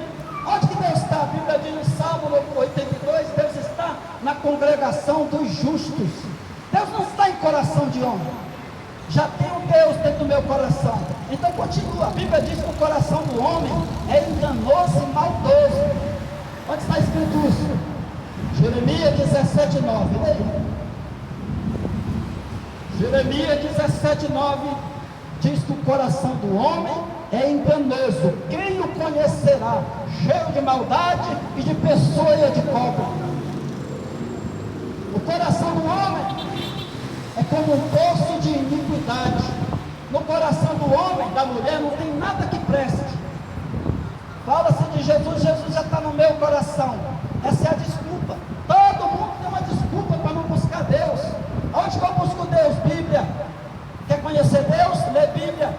Onde que Deus está? A Bíblia diz no Salmo 82, Deus está na congregação dos justos. Deus não está em coração de homem. Já tem um Deus dentro do meu coração. Então continua. A Bíblia diz que o coração do homem é enganoso e maldoso. Onde está escrito isso? Jeremias 17:9. Leia. Jeremias 17:9 diz que o coração do homem é enganoso. Quem o conhecerá? Cheio de maldade e de peçonha de cobra. O coração do homem é como um poço de iniquidade. No coração do homem, da mulher, não tem nada que preste. Fala-se de Jesus, Jesus já está no meu coração. Essa é a desculpa. Todo mundo tem uma desculpa para não buscar Deus. Onde que eu busco Deus? Bíblia. Quer conhecer Deus? Lê Bíblia.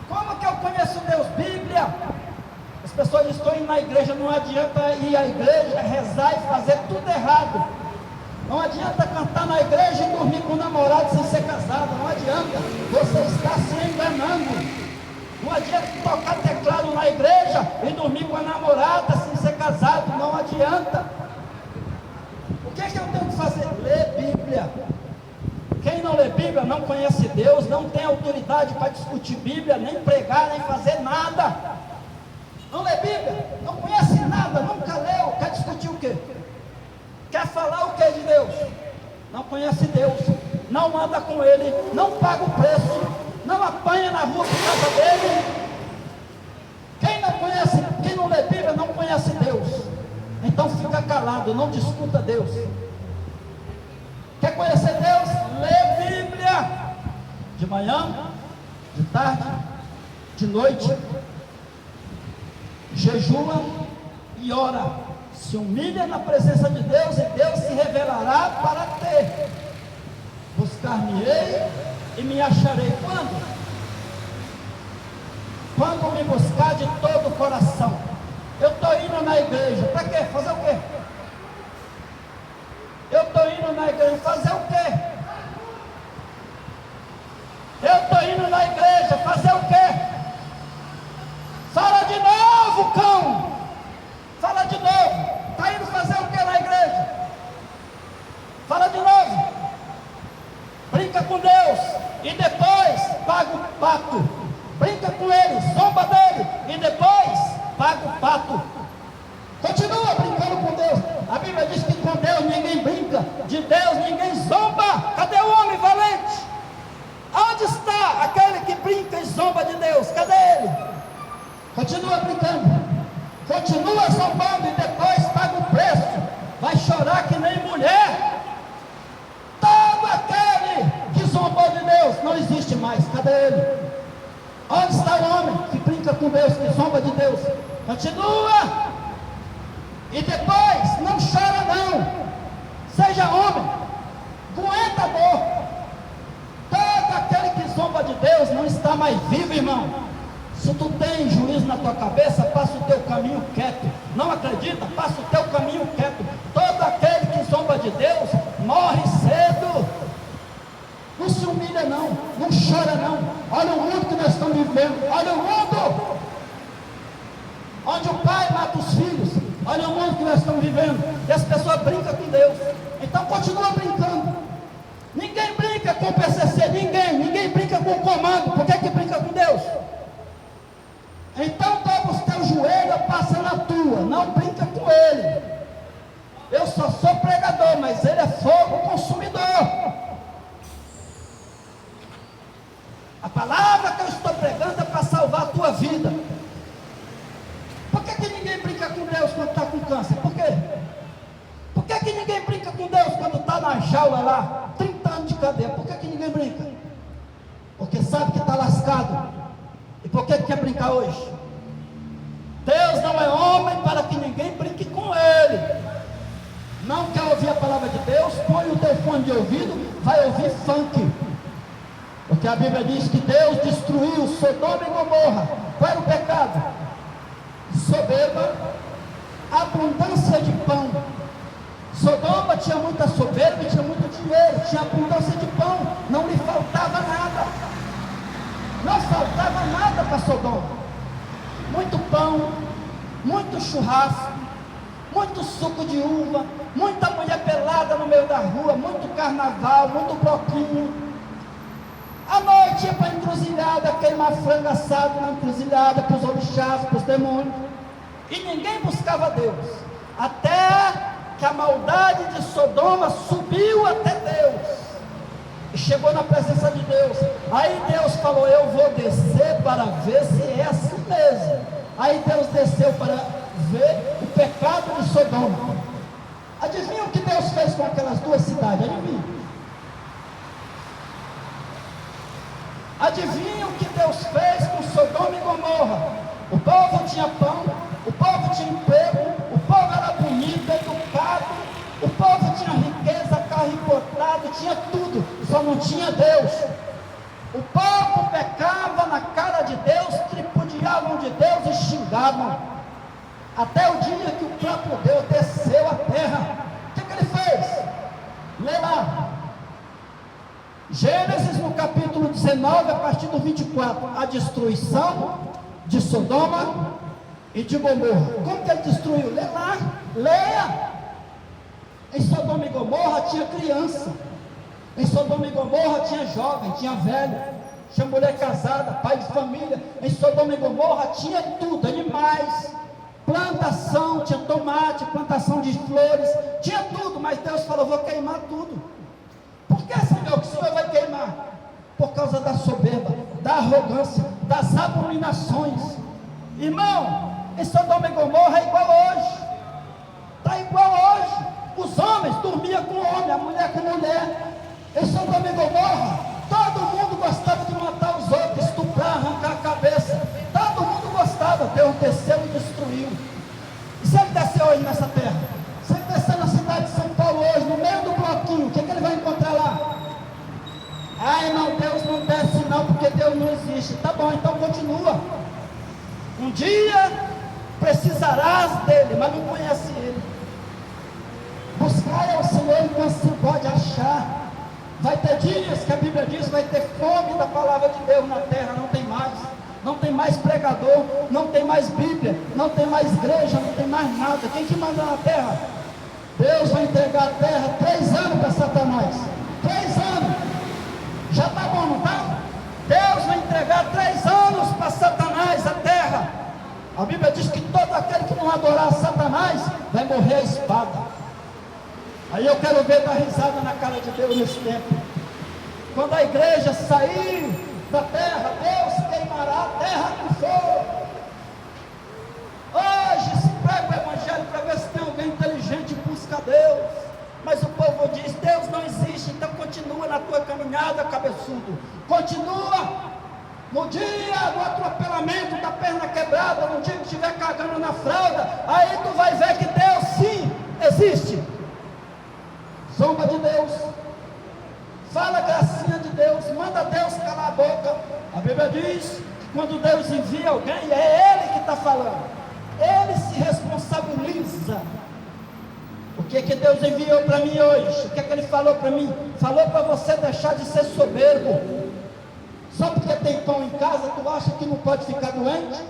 Como que eu conheço Deus? Bíblia. Bíblia. As pessoas estão indo na igreja, não adianta ir à igreja, rezar e fazer tudo errado. Não adianta cantar na igreja e dormir com o namorado sem ser casado. Não adianta, você está se enganando. Não adianta tocar teclado na igreja e dormir com a namorada sem ser casado. Não adianta. O que é que eu tenho que fazer? Ler Bíblia. Quem não lê Bíblia não conhece Deus, não tem autoridade para discutir Bíblia, nem pregar, nem fazer nada. Não lê Bíblia, não conhece nada, nunca leu, quer discutir o quê? Quer falar o que de Deus? Não conhece Deus, não anda com Ele, não paga o preço, não apanha na rua por causa dele. Quem não conhece, quem não lê Bíblia não conhece Deus. Então fica calado, não discuta Deus. Quer conhecer Deus? Lê Bíblia. De manhã, de tarde, de noite. Jejua e ora. Se humilha na presença de Deus e Deus se revelará para ter. Buscar-me-ei e me acharei. Quando? Quando me buscar de todo o coração. Eu estou indo na igreja. Para quê? Fazer o quê? Eu estou indo na igreja. Fazer o quê? Eu estou indo na igreja. Fazer o quê? Fala de novo, cão. Fala de novo. Está indo fazer o que na igreja? Fala de novo. Brinca com Deus e depois paga o pato. Brinca com Ele, zomba dele e depois paga o pato. Continua brincando com Deus. A Bíblia diz que com Deus ninguém brinca, de Deus ninguém zomba. Cadê o homem valente? Onde está aquele que brinca e zomba de Deus? Cadê ele? Continua brincando. Continua zombando e depois paga o preço. Vai chorar que nem mulher. Todo aquele que zombou de Deus não existe mais. Cadê ele? Onde está o homem que brinca com Deus, que zomba de Deus? Continua. E depois não chora não. Seja homem. Aguenta a dor. Todo aquele que zomba de Deus não está mais vivo, irmão. Se tu tem juízo na tua cabeça, passa o teu caminho quieto. Não acredita? Passa o teu caminho quieto. Todo aquele que zomba de Deus, morre cedo. Não se humilha não, não chora não. Olha o mundo que nós estamos vivendo. Olha o mundo onde o pai mata os filhos. Olha o mundo que nós estamos vivendo. E as pessoas brincam com Deus. Então continua brincando. Ninguém brinca com o PCC, ninguém brinca com o comando. Por que brinca com Deus? Então dobra os teus joelhos, passa na tua, não brinca com ele. Eu só sou pregador, mas ele é fogo consumidor. A palavra que eu estou pregando é para salvar a tua vida. Por que ninguém brinca com Deus quando está com câncer? Por quê? Por que ninguém brinca com Deus quando está na jaula lá, 30 anos de cadeia? Por que ninguém brinca? Porque sabe que está lascado. E por que quer brincar hoje? Deus não é homem para que ninguém brinque com Ele. Não quer ouvir a palavra de Deus? Põe o teu fone de ouvido, vai ouvir funk. Porque a Bíblia diz que Deus destruiu Sodoma e Gomorra. Qual era o pecado? Soberba, abundância de pão. Sodoma tinha muita soberba e tinha muito dinheiro, tinha abundância de pão, não lhe faltava nada. Não faltava nada para Sodoma. Muito pão, muito churrasco, muito suco de uva, muita mulher pelada no meio da rua, muito carnaval, muito bloquinho. À noite ia para a encruzilhada, queimar frango assado na encruzilhada, para os orixás, para os demônios. E ninguém buscava Deus. Até que a maldade de Sodoma subiu até Deus. E chegou na presença de Deus. Aí Deus falou: eu vou descer para ver se é assim mesmo. Aí Deus desceu para ver o pecado de Sodoma. Adivinha o que Deus fez com aquelas duas cidades? Adivinha? Adivinha o que Deus fez com Sodoma e Gomorra? O povo tinha pão, o povo tinha emprego, o povo era bonito, educado, o povo tinha riqueza, carro importado, tinha tudo, só não tinha Deus. O povo pecava na cara de Deus, tripudiavam de Deus e Sodoma, até o dia que o próprio Deus desceu à terra. O que ele fez? Lê lá, Gênesis no capítulo 19, a partir do 24, a destruição de Sodoma e de Gomorra. Como que ele destruiu? Lê lá, leia. Em Sodoma e Gomorra tinha criança, em Sodoma e Gomorra tinha jovem, tinha velho, tinha mulher casada, pai de família. Em Sodoma e Gomorra tinha tudo, animais, plantação, tinha tomate, plantação de flores, tinha tudo, mas Deus falou: vou queimar tudo. Por que, Senhor, que o Senhor vai queimar? Por causa da soberba, da arrogância, das abominações. Irmão, em Sodoma e Gomorra é igual hoje, está igual hoje. Os homens dormiam com homem, a mulher com mulher. Em Sodoma e Gomorra, todo mundo gostava de matar os outros, estuprar, arrancar a cabeça. Todo mundo gostava. Deus desceu e destruiu. E se ele descer hoje nessa terra? Se ele descer na cidade de São Paulo hoje, no meio do bloquinho, o que ele vai encontrar lá? Ai, irmão, Deus não desce não, porque Deus não existe. Tá bom, então continua. Um dia precisarás dele, mas não conhece ele. Buscai ao Senhor enquanto se pode achar. Vai ter dias que a Bíblia diz, vai ter fome da palavra de Deus na terra. Não tem mais. Não tem mais pregador, não tem mais Bíblia, não tem mais igreja, não tem mais nada. Quem que manda na terra? Deus vai entregar a terra 3 anos para Satanás. 3 anos. Já está bom, não está? Deus vai entregar 3 anos para Satanás a terra. A Bíblia diz que todo aquele que não adorar Satanás vai morrer à espada. Aí eu quero ver dar risada na cara de Deus nesse tempo. Quando a igreja sair da terra, Deus queimará a terra com fogo. Hoje se prega o evangelho para ver se tem alguém inteligente e busca Deus. Mas o povo diz: Deus não existe. Então continua na tua caminhada, cabeçudo. Continua. No dia do atropelamento, da perna quebrada, no dia que estiver cagando na fralda, aí tu vai ver que Deus sim existe. Zomba de Deus, fala a gracinha de Deus, manda Deus calar a boca. A Bíblia diz que quando Deus envia alguém, é Ele que está falando, Ele se responsabiliza. O que Deus enviou para mim hoje? O que Ele falou para mim? Falou para você deixar de ser soberbo. Só porque tem pão em casa, tu acha que não pode ficar doente?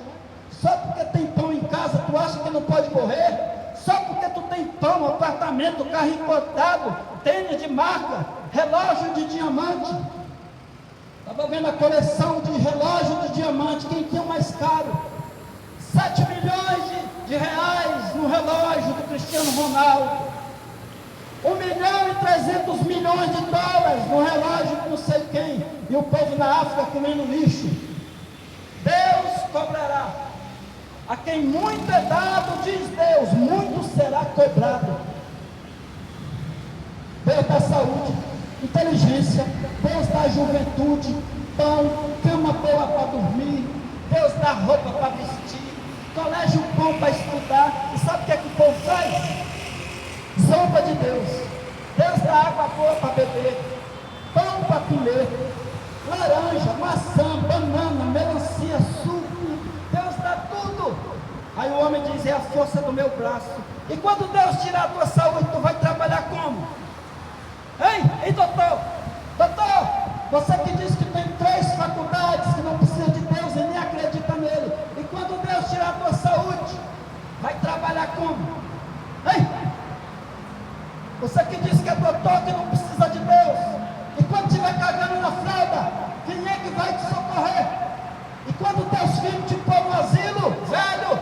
Só porque tem pão em casa, tu acha que não pode morrer? Só porque tu tem pão, apartamento, carro importado, tênis de marca, relógio de diamante. Estava vendo a coleção de relógio de diamante, quem tinha o mais caro? 7 milhões de reais no relógio do Cristiano Ronaldo. 1.300.000.000 de dólares no relógio de não sei quem. E o povo na África comendo lixo. Deus cobrará. A quem muito é dado, diz Deus, muito será cobrado. Deus dá saúde, inteligência, Deus dá juventude, pão, cama boa para dormir, Deus dá roupa para vestir, colégio bom para estudar. E sabe o que é que o povo faz? Zomba de Deus. Deus dá água boa para beber, pão para comer, laranja, maçã, banana, melancia, suco. Deus dá tudo. Aí o homem diz: é a força do meu braço. E quando Deus tirar a tua saúde, tu vai trabalhar como? Ei, doutor, você que diz que tem 3 faculdades, que não precisa de Deus e nem acredita nele, e quando Deus tirar a tua saúde, vai trabalhar como? Ei, você que diz que é doutor, que não precisa de Deus, e quando estiver cagando na fralda, quem é que vai te socorrer? E quando teus filhos te pôr no asilo, velho,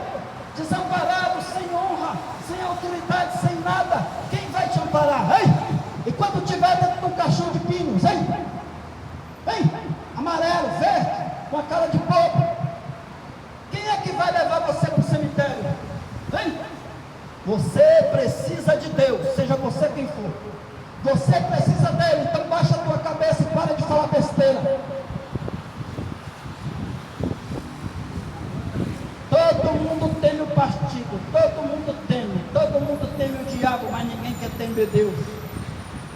desamparado, sem honra, sem autoridade, sem nada, quem vai te amparar? Ei! E quando estiver dentro de um caixão de pinhos, hein? Amarelo, verde, com a cara de pobre, quem é que vai levar você para o cemitério? Hein? Você precisa de Deus, seja você quem for. Você precisa dele, então baixa a tua cabeça e para de falar besteira. Todo mundo teme o partido, todo mundo teme o diabo, mas ninguém quer temer Deus.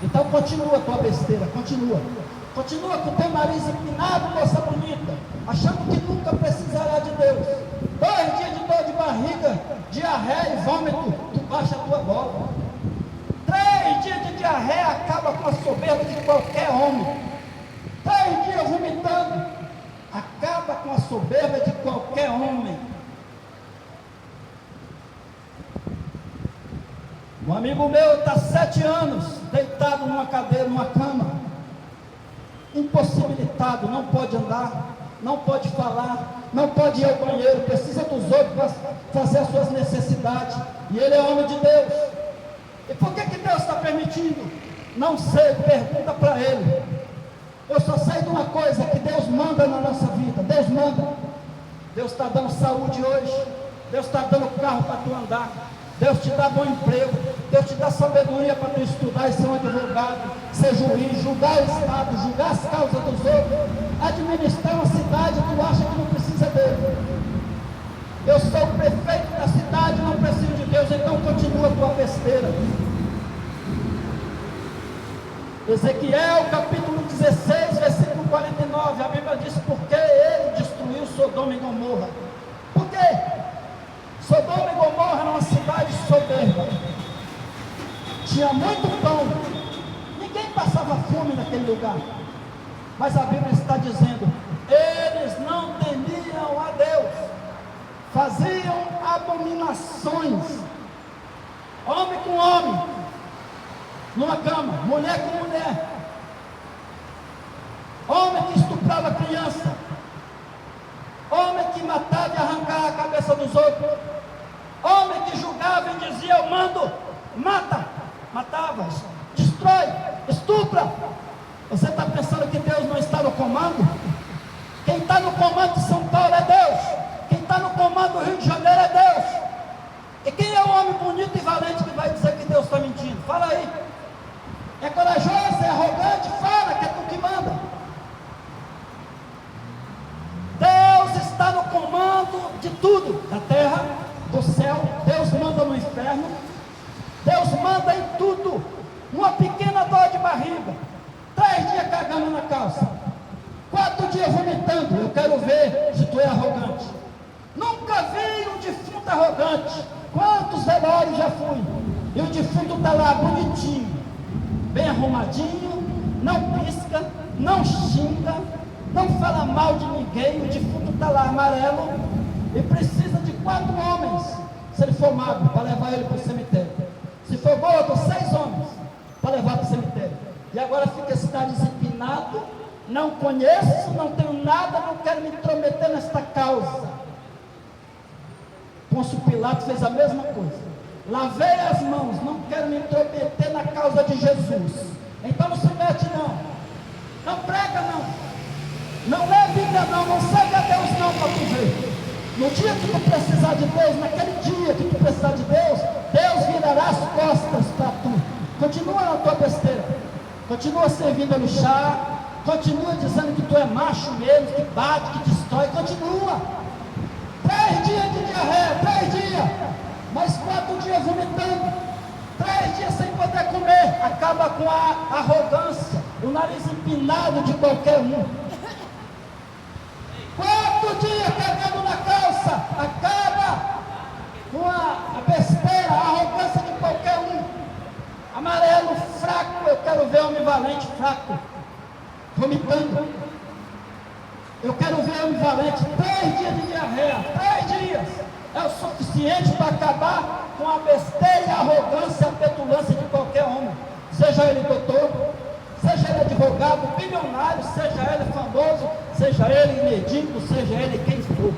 Então continua a tua besteira, continua com o teu nariz empinado, moça bonita, achando que nunca precisará de Deus. 2 dias de dor diarreia e vômito, tu baixa a tua bola. 3 dias de diarreia acaba com a soberba de qualquer homem. 3 dias vomitando, acaba com a soberba de qualquer homem. Um amigo meu está 7 anos deitado numa cadeira, numa cama, impossibilitado, não pode andar, não pode falar, não pode ir ao banheiro, precisa dos outros para fazer as suas necessidades, e ele é homem de Deus. E por que Deus está permitindo? Não sei, pergunta para ele. Eu só sei de uma coisa, que Deus manda na nossa vida. Deus manda. Deus está dando saúde hoje, Deus está dando carro para tu andar, Deus te dá bom emprego, Deus te dá sabedoria para tu estudar e ser um advogado, ser juiz, julgar o Estado, julgar as causas dos outros, administrar uma cidade. Tu acha que não precisa dele? Eu sou o prefeito da cidade, não preciso de Deus, então continua tua besteira. Ezequiel capítulo 16, versículo 49, a Bíblia diz: porque ele destruiu Sodoma e Gomorra. Por quê? Sodoma e Gomorra era uma cidade soberba, tinha muito pão, ninguém passava fome naquele lugar, mas a Bíblia está dizendo: eles não temiam a Deus, faziam abominações, homem com homem, numa cama, mulher com mulher, homem que estuprava criança, homem que matava e arrancava a cabeça dos outros, homem que julgava e dizia: eu mando, mata, matava, destrói, estupra. Você está pensando que Deus não está no comando? Quem está no comando de São Paulo é Deus, quem está no comando do Rio de Janeiro é Deus. E quem é o homem bonito e valente que vai dizer que Deus está mentindo? Fala aí. É corajoso, é arrogante, fala que é tu que manda. Deus está no comando de tudo, da terra, do céu. Deus manda no inferno, Deus manda em tudo. Uma pequena dor de barriga, 3 dias cagando na calça, 4 dias vomitando. Eu quero ver se tu é arrogante. Nunca vi um defunto arrogante. Quantos velórios já fui, e o defunto está lá bonitinho, bem arrumadinho, não pisca, não xinga, não fala mal de ninguém. O defunto está lá amarelo e precisa de 4 homens, se ele for magro, para levar ele para o cemitério. Se for gordo, 6 homens para levar para o cemitério. E agora fica esse nariz empinado, não conheço, não tenho nada, não quero me intrometer nesta causa. Pôncio Pilatos fez a mesma coisa. Lavei as mãos, não quero me intrometer na causa de Jesus. Então não se mete não, não prega não, não lê Bíblia não segue a Deus não para tu ver. No dia que tu precisar de Deus, naquele dia que tu precisar de Deus, Deus virará as costas para tu. Continua na tua besteira, continua servindo no chá, continua dizendo que tu é macho mesmo, que bate, que destrói, continua. 3 dias de diarreia, 3 dias, mais 4 dias vomitando, 3 dias sem poder comer, acaba com a arrogância, o nariz empinado de qualquer um. 4 dias cagando na calça, acaba com a besteira, a arrogância de qualquer um. Amarelo, fraco, eu quero ver homem valente fraco, vomitando. Eu quero ver homem valente. 3 dias de diarreia, 3 dias é o suficiente para acabar com a besteira, a arrogância, a petulância de qualquer homem, seja ele doutor, seja ele advogado, bilionário, seja ele famoso, seja ele mendigo, seja ele quem for.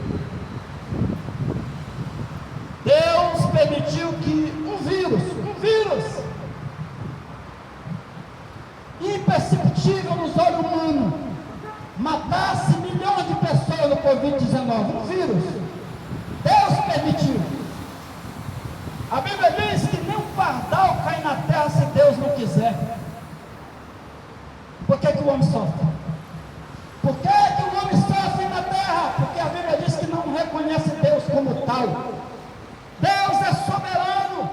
Deus permitiu que um vírus imperceptível nos olhos humanos matasse milhões de pessoas no Covid-19, um vírus. Deus permitiu. A Bíblia diz que nem um pardal cai na terra se Deus não quiser. Por que o homem sofre? Por que o homem sofre na terra? Porque a Bíblia diz que não reconhece Deus como tal. Deus é soberano.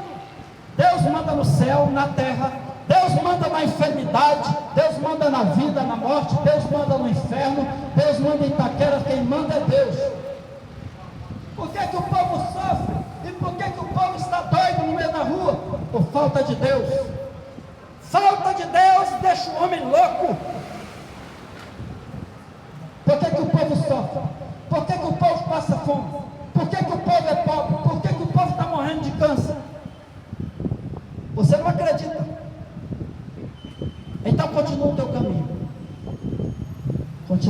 Deus manda no céu, na terra. Deus manda na enfermidade, Deus manda na vida, na morte, Deus manda no inferno, Deus manda em Itaquera, quem manda é Deus. Por que o povo sofre? E por que o povo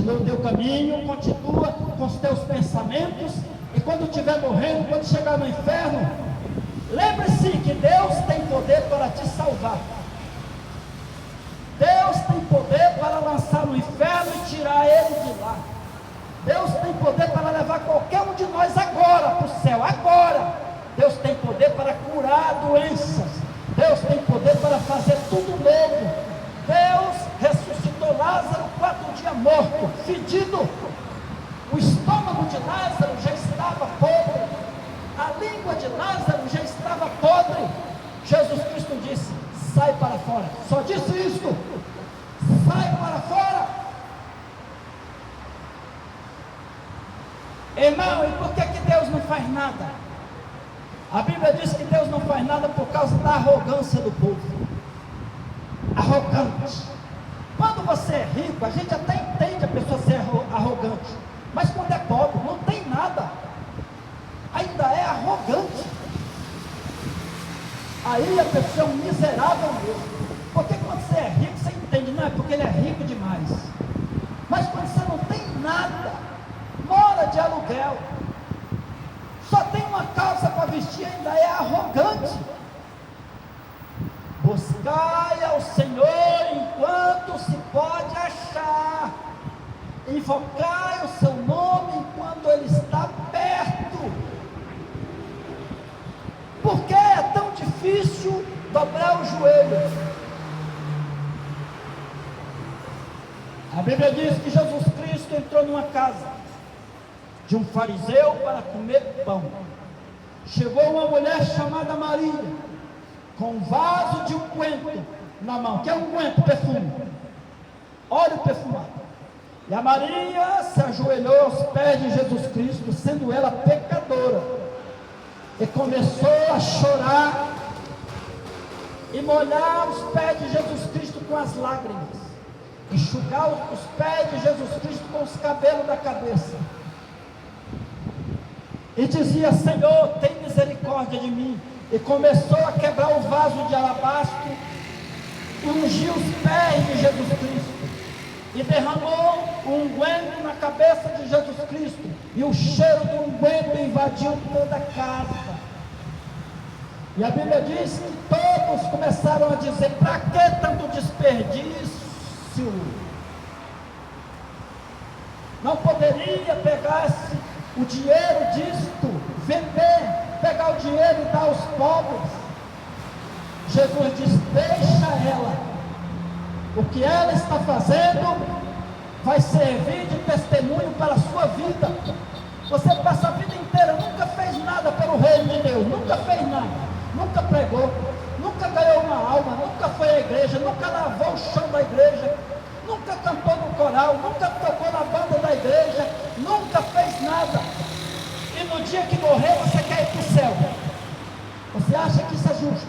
continua o teu caminho, continua com os teus pensamentos, e quando estiver morrendo, quando chegar no inferno, lembre-se que Deus tem poder para te salvar. Deus tem poder para lançar no inferno e tirar ele de lá. Deus tem poder para levar qualquer um de nós agora para o céu, agora. Deus tem poder para curar doenças. Deus tem poder para fazer tudo novo. Deus ressuscitou Lázaro 4 dias morto, fedido. O estômago de Lázaro já estava podre. A língua de Lázaro já estava podre. Jesus Cristo disse: sai para fora. Só disse isto: sai para fora. Irmão, e por que Deus não faz nada? A Bíblia diz que Deus não faz nada por causa da arrogância do povo. Arrogante. Quando você é rico, a gente até entende a pessoa ser arrogante, mas quando é pobre, não tem nada, ainda é arrogante. Aí a pessoa é um miserável mesmo. Porque quando você é rico, você entende, não é porque ele é rico demais. Mas quando você não tem nada, mora de aluguel, só tem uma calça para vestir, ainda é arrogante. Buscai ao Senhor enquanto se pode achar, invocai o seu nome enquanto ele está perto. Por que é tão difícil dobrar o joelho? A Bíblia diz que Jesus Cristo entrou numa casa de um fariseu para comer pão. Chegou uma mulher chamada Maria, com um vaso de unguento na mão. Que é unguento? Perfume, óleo perfumado. E a Maria se ajoelhou aos pés de Jesus Cristo, sendo ela pecadora, e começou a chorar e molhar os pés de Jesus Cristo com as lágrimas, enxugar os pés de Jesus Cristo com os cabelos da cabeça, e dizia: Senhor, tem misericórdia de mim. E começou a quebrar o vaso de alabastro e ungiu os pés de Jesus Cristo, e derramou o unguento na cabeça de Jesus Cristo, e o cheiro do unguento invadiu toda a casa. E a Bíblia diz que todos começaram a dizer: para que tanto desperdício? Não poderia pegar o dinheiro disto, vender, pegar o dinheiro e dar aos pobres? Jesus diz: deixa ela. O que ela está fazendo vai servir de testemunho para a sua vida. Você passa a vida inteira, nunca fez nada pelo reino de Deus, nunca fez nada, nunca pregou, nunca ganhou uma alma, nunca foi à igreja, nunca lavou o chão da igreja, nunca cantou no coral, nunca tocou na banda da igreja, nunca fez nada. E no dia que morrer, você quer ir para o céu. Você acha que isso é justo?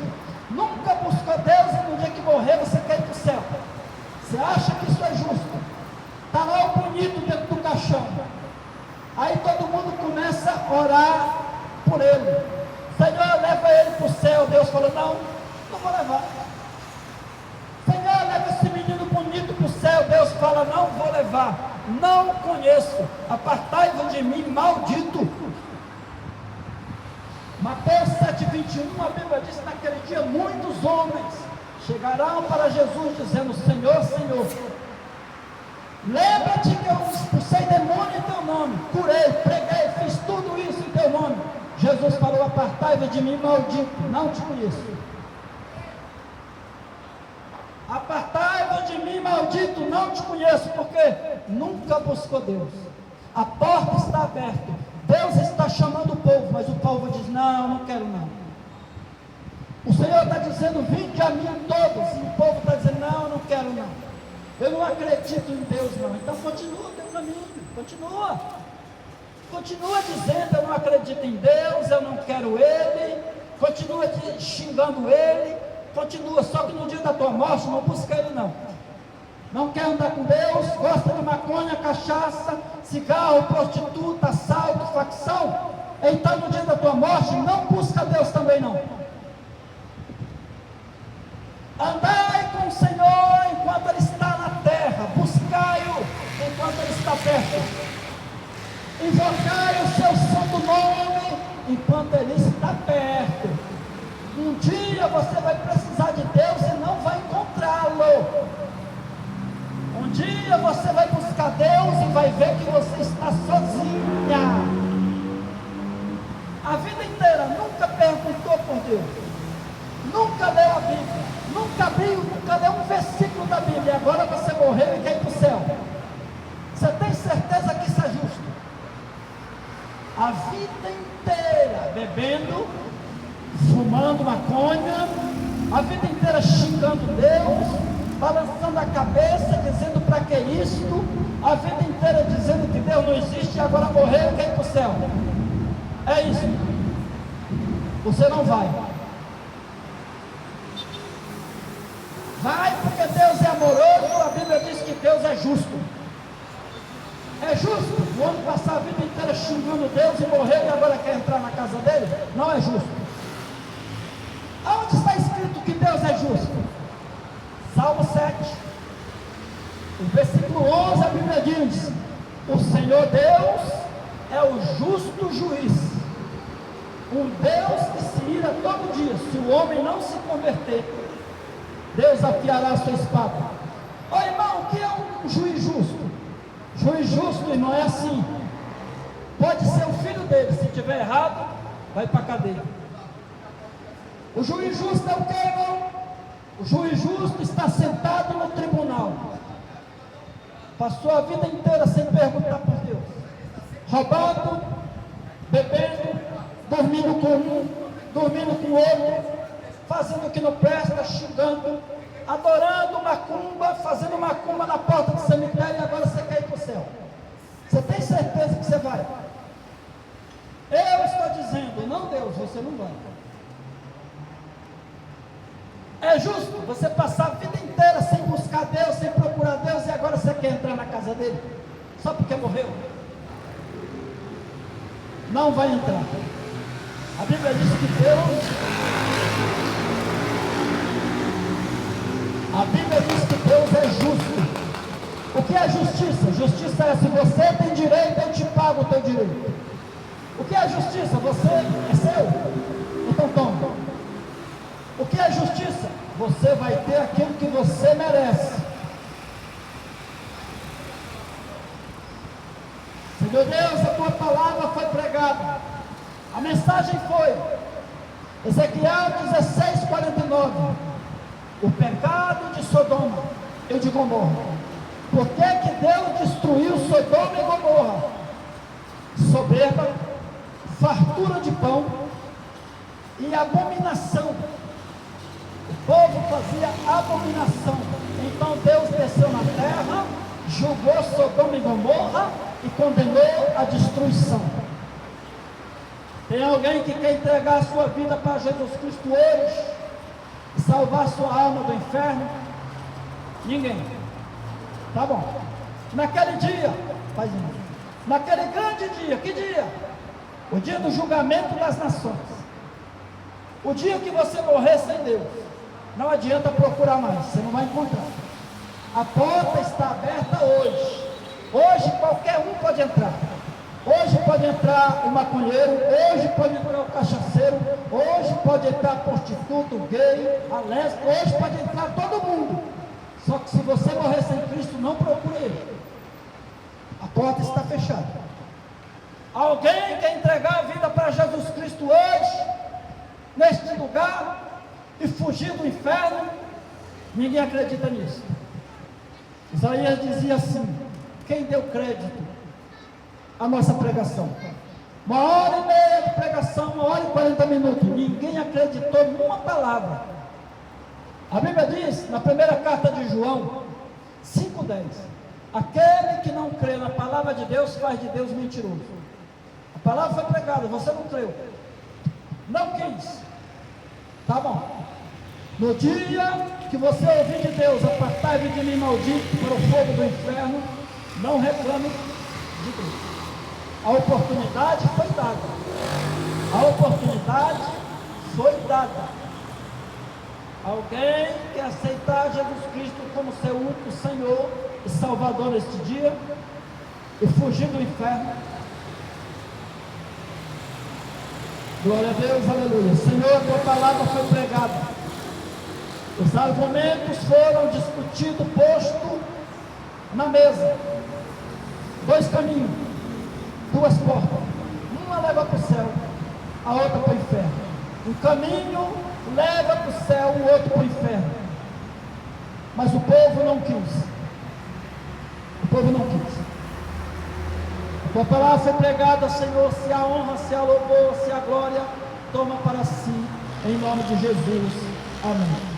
Nunca buscou Deus e no dia que morrer, você quer ir para o céu. Você acha que isso é justo? Está lá o bonito dentro do caixão. Aí todo mundo começa a orar por ele. Senhor, leva ele para o céu. Deus falou: não, não vou levar. Senhor, leva esse menino bonito para o céu. Deus fala: não vou levar. Não conheço. Apartai-vos de mim, maldito. Mateus 7,21, a Bíblia diz: naquele dia muitos homens chegarão para Jesus dizendo: Senhor, Senhor, lembra-te que eu expulsei demônio em teu nome, curei, preguei, fiz tudo isso em teu nome. Jesus falou: apartai-vos de mim, maldito, não te conheço. Apartai-vos de mim, maldito, não te conheço, porque nunca buscou Deus. A porta está aberta, Deus está chamando o povo, mas o povo diz: não, não quero não. O Senhor está dizendo: vinde a mim todos, e o povo está dizendo: não, não quero não. Eu não acredito em Deus não. Então continua o teu caminho, continua dizendo: eu não acredito em Deus, eu não quero Ele, continua xingando Ele, continua, só que no dia da tua morte não busca Ele não. Não quer andar com Deus, gosta de maconha, cachaça, cigarro, prostituta, assalto, facção. Então no dia da tua morte não busca Deus também não. Andai com o Senhor enquanto Ele está na terra, buscai-o enquanto Ele está está perto. Invocai o seu santo nome enquanto ele está perto. Um dia você vai precisar de Deus e não vai encontrá-lo. Um dia você vai buscar Deus e vai ver que você está sozinha. A vida inteira nunca perguntou por Deus, nunca leu a Bíblia, nunca abriu, nunca leu um versículo da Bíblia, e agora você morreu e quer ir para o céu. Você tem certeza que isso é justo? A vida inteira bebendo, fumando maconha, a vida inteira xingando Deus, balançando a cabeça, dizendo para que isto, a vida inteira dizendo que Deus não existe e agora morreu e quer ir para o céu. É isso. Você não vai. Vai porque Deus é amoroso, a Bíblia diz que Deus é justo. É justo o homem passar a vida inteira xingando Deus e morrer e agora quer entrar na casa dele? Não é justo. Aonde está escrito que Deus é justo? Salmo 7, o versículo 11, a Bíblia diz: o Senhor Deus é o justo juiz, um Deus que se ira todo dia. Se o homem não se converter, Deus afiará a sua espada. Ô irmão, o que é um juiz justo? Juiz justo, irmão, é assim. Pode ser o filho dele, se tiver errado, vai para a cadeia. O juiz justo é o que, irmão? O juiz justo está sentado no tribunal. Passou a vida inteira sem perguntar por Deus. Roubando, bebendo, dormindo com um, dormindo com o outro, fazendo o que não presta, xingando, adorando macumba, fazendo macumba na porta do cemitério e agora você quer ir para o céu. Você tem certeza que você vai? Eu estou dizendo, não Deus, você não vai. É justo você passar a vida inteira sem buscar Deus, sem procurar Deus e agora você quer entrar na casa dele? Só porque morreu? Não vai entrar. A Bíblia diz que Deus... A Bíblia diz que Deus é justo. O que é justiça? Justiça é: se você tem direito, eu te pago o teu direito. O que é justiça? Você é seu? Então toma. O que é justiça? Você vai ter aquilo que você merece. Senhor Deus, a tua palavra foi pregada. A mensagem foi Ezequiel 16:49. O pecado de Sodoma e de Gomorra. Por que que Deus destruiu Sodoma e Gomorra? Soberba, fartura de pão e abominação. O povo fazia abominação. Então Deus desceu na terra, julgou Sodoma e Gomorra e condenou a destruição. Tem alguém que quer entregar a sua vida para Jesus Cristo hoje e salvar sua alma do inferno? Ninguém. Tá bom. Naquele dia, faz isso. Naquele grande dia, que dia? O dia do julgamento das nações. O dia que você morrer sem Deus, não adianta procurar mais, você não vai encontrar. A porta está aberta hoje. Hoje qualquer um pode entrar. Hoje pode entrar o maconheiro, hoje pode entrar o cachaceiro, hoje pode entrar prostituto, gay, a lésbica, hoje pode entrar todo mundo. Só que se você morrer sem Cristo, não procure ele. A porta está fechada. Alguém quer entregar a vida para Jesus Cristo hoje, neste lugar, e fugir do inferno? Ninguém acredita nisso. Isaías dizia assim: quem deu crédito à nossa pregação? 1h30 de pregação, 1h40 minutos, ninguém acreditou numa palavra. A Bíblia diz, na primeira carta de João 5:10, aquele que não crê na palavra de Deus faz de Deus mentiroso. A palavra foi pregada, você não creu, não quis, tá bom. No dia que você ouvir de Deus: apartai-vos de mim, maldito, para o fogo do inferno, não reclame de Deus. A oportunidade foi dada. A oportunidade foi dada. Alguém quer aceitar Jesus Cristo como seu único Senhor e Salvador neste dia? e fugir do inferno. Glória a Deus, aleluia. Senhor, a tua palavra foi pregada, os argumentos foram discutidos, posto na mesa. Dois caminhos, duas portas, uma leva para o céu, a outra para o inferno. Um caminho leva para o céu, o outro para o inferno. Mas o povo não quis. O povo não quis. A tua palavra foi pregada, Senhor, se a honra, se a louvor, se a glória, toma para si, em nome de Jesus. Amém.